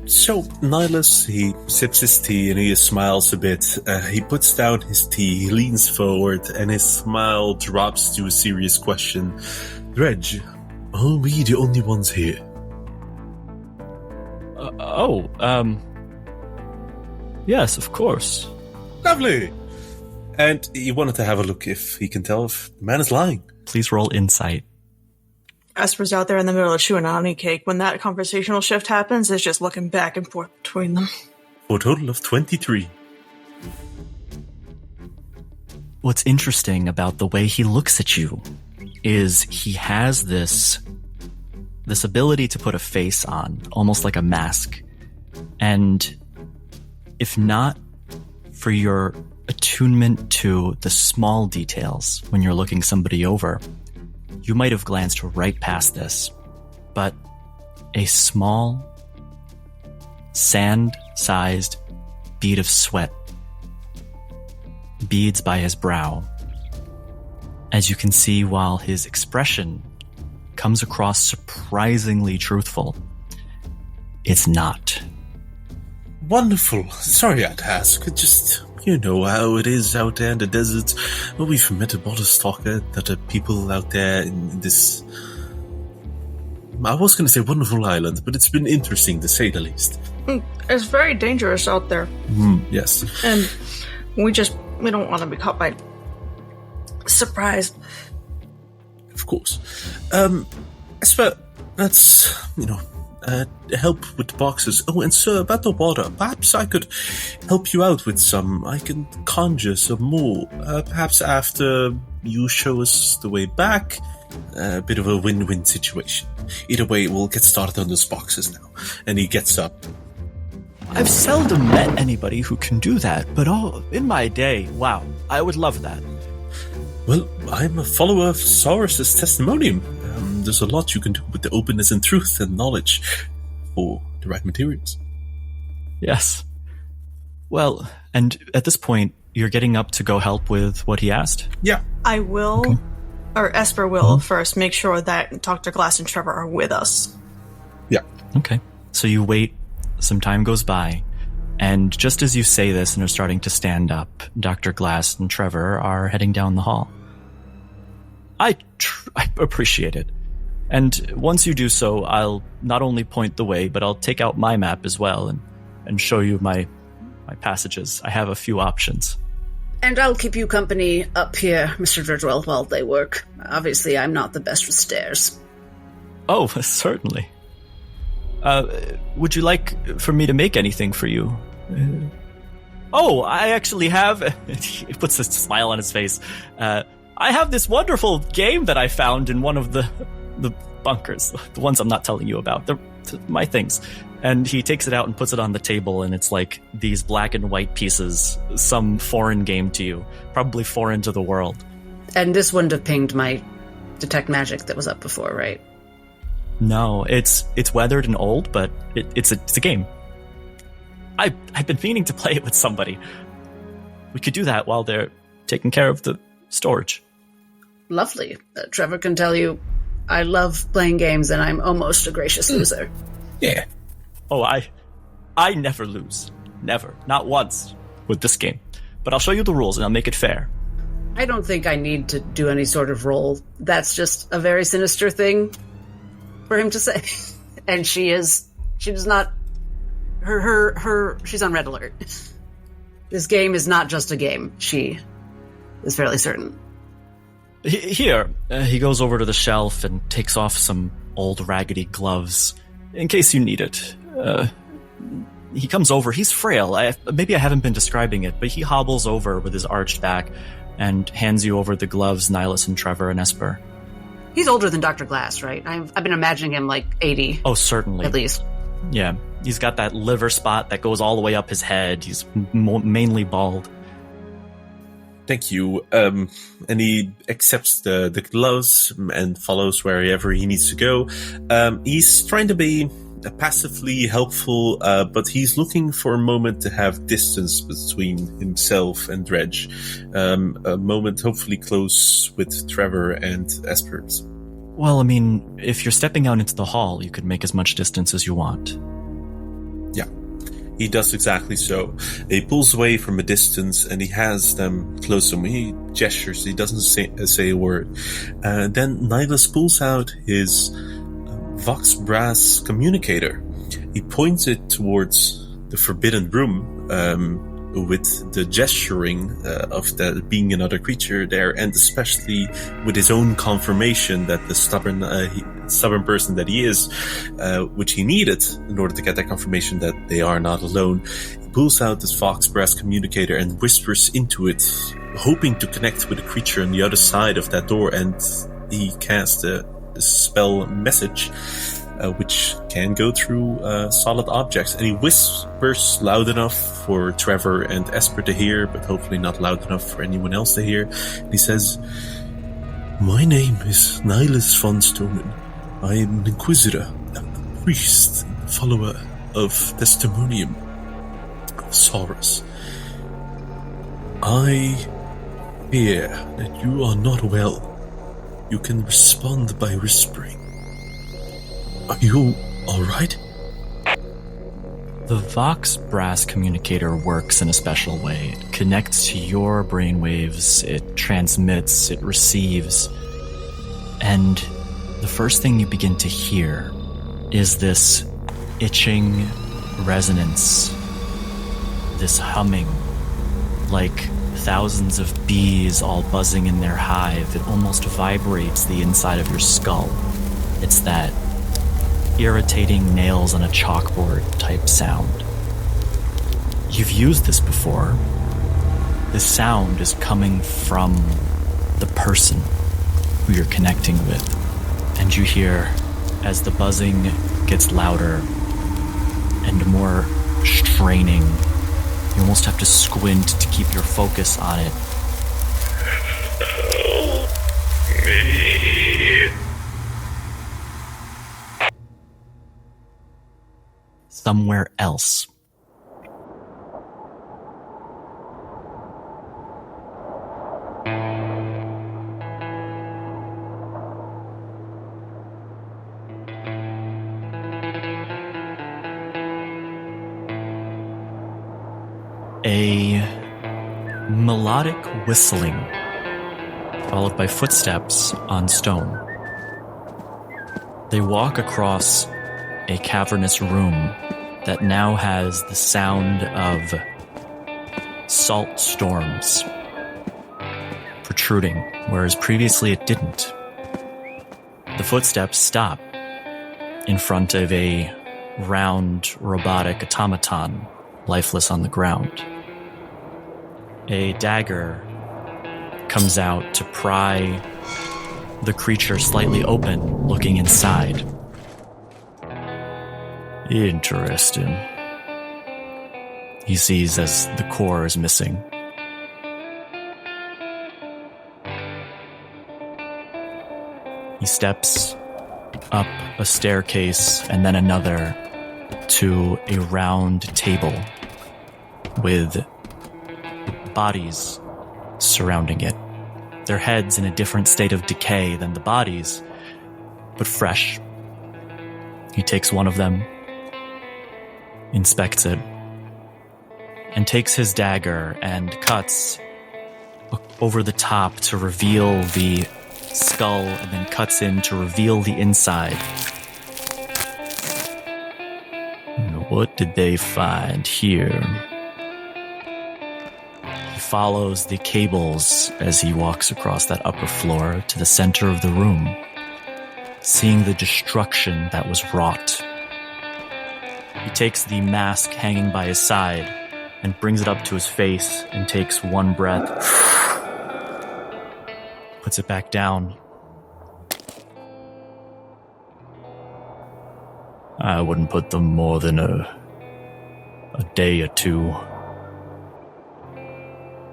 So, Nihilus, he sips his tea and he smiles a bit. He puts down his tea, he leans forward, and his smile drops to a serious question. Dredge, are we the only ones here? Yes, of course. Lovely! And he wanted to have a look if he can tell if the man is lying. Please roll insight. Esper's out there in the middle of chewing a honey cake. When that conversational shift happens, it's just looking back and forth between them. For a total of 23. What's interesting about the way he looks at you is he has this ability to put a face on, almost like a mask. And if not for your attunement to the small details when you're looking somebody over, you might have glanced right past this. But a small, sand-sized bead of sweat beads by his brow. As you can see, while his expression comes across surprisingly truthful, it's not. Wonderful. Sorry I'd ask. Just, you know how it is out there in the desert. We've met a border stalker, that are people out there in this... I was going to say wonderful island, but it's been interesting to say the least. It's very dangerous out there. Yes. And we don't want to be caught by surprise. Of course. Esper, let's, help with the boxes. Oh, and sir, about the water, perhaps I could help you out with some. I can conjure some more. Perhaps after you show us the way back, a bit of a win-win situation. Either way, we'll get started on those boxes now. And he gets up. I've seldom met anybody who can do that, but in my day, wow, I would love that. Well, I'm a follower of Saurus's testimonium. There's a lot you can do with the openness and truth and knowledge for the right materials. Yes. Well, and at this point, you're getting up to go help with what he asked? Yeah. I will, or Esper will first make sure that Dr. Glass and Trevor are with us. Yeah. Okay. So you wait, some time goes by, and just as you say this and are starting to stand up, Dr. Glass and Trevor are heading down the hall. I appreciate it. And once you do so, I'll not only point the way, but I'll take out my map as well and show you my passages. I have a few options. And I'll keep you company up here, Mr. Dredgewell, while they work. Obviously, I'm not the best with stairs. Oh, certainly. Would you like for me to make anything for you? I actually have... He puts a smile on his face. I have this wonderful game that I found in one of the bunkers. The ones I'm not telling you about. They're my things. And he takes it out and puts it on the table, and it's like these black and white pieces, some foreign game to you. Probably foreign to the world. And this wouldn't have pinged my detect magic that was up before, right? No, it's weathered and old, but it's a game. I've been meaning to play it with somebody. We could do that while they're taking care of the storage. Lovely. Trevor can tell you I love playing games and I'm almost a gracious loser. Yeah. Oh, I never lose. Never. Not once with this game. But I'll show you the rules and I'll make it fair. I don't think I need to do any sort of roll. That's just a very sinister thing for him to say. And she does not, she's on red alert. This game is not just a game. She is fairly certain. Here, he goes over to the shelf and takes off some old raggedy gloves, in case you need it. He comes over, he's frail. Maybe I haven't been describing it, but he hobbles over with his arched back and hands you over the gloves, Nihilus and Trevor and Esper. He's older than Dr. Glass, right? I've been imagining him like 80. Oh, certainly. At least. Yeah, he's got that liver spot that goes all the way up his head. He's mainly bald. Thank you. And he accepts the gloves and follows wherever he needs to go. He's trying to be passively helpful, but he's looking for a moment to have distance between himself and Dredge. A moment hopefully close with Trevor and Esper's. Well, I mean, if you're stepping out into the hall, you could make as much distance as you want. He does exactly so. He pulls away from a distance and he has them close to him. He gestures, he doesn't say a word. Then Nihilus pulls out his Vox Brass communicator. He points it towards the forbidden room, with the gesturing of that being another creature there, and especially with his own confirmation that the stubborn person that he is, which he needed in order to get that confirmation that they are not alone. He pulls out this Vox Brass communicator and whispers into it, hoping to connect with the creature on the other side of that door, and he casts the spell message, which can go through solid objects. And he whispers loud enough for Trevor and Esper to hear, but hopefully not loud enough for anyone else to hear. And he says, "My name is Nihilus von Stonen. I am an inquisitor, a priest, follower of Testimonium of Saurus. I hear that you are not well. You can respond by whispering. Are you alright?" The Vox Brass communicator works in a special way. It connects to your brainwaves, it transmits, it receives, and the first thing you begin to hear is this itching resonance, this humming, like thousands of bees all buzzing in their hive. It almost vibrates the inside of your skull. It's that irritating nails on a chalkboard type sound. You've used this before. This sound is coming from the person who you're connecting with. And you hear, as the buzzing gets louder and more straining, you almost have to squint to keep your focus on it. Somewhere else. A melodic whistling, followed by footsteps on stone. They walk across a cavernous room that now has the sound of salt storms protruding, whereas previously it didn't. The footsteps stop in front of a round robotic automaton, lifeless on the ground. A dagger comes out to pry the creature slightly open, looking inside. Interesting, he sees as the core is missing. He steps up a staircase and then another to a round table with bodies surrounding it. Their heads in a different state of decay than the bodies, but fresh. He takes one of them, inspects it, and takes his dagger and cuts over the top to reveal the skull, and then cuts in to reveal the inside. What did they find here? He follows the cables as he walks across that upper floor to the center of the room, seeing the destruction that was wrought. He takes the mask hanging by his side and brings it up to his face and takes one breath, puts it back down. I wouldn't put them more than a day or two.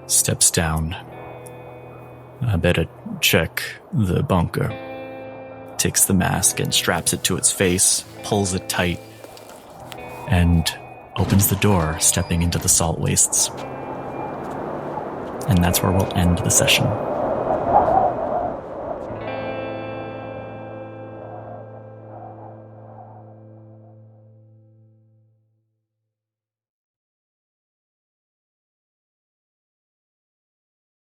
Steps down. I better check the bunker. Takes the mask and straps it to its face, pulls it tight, and opens the door, stepping into the salt wastes. And that's where we'll end the session.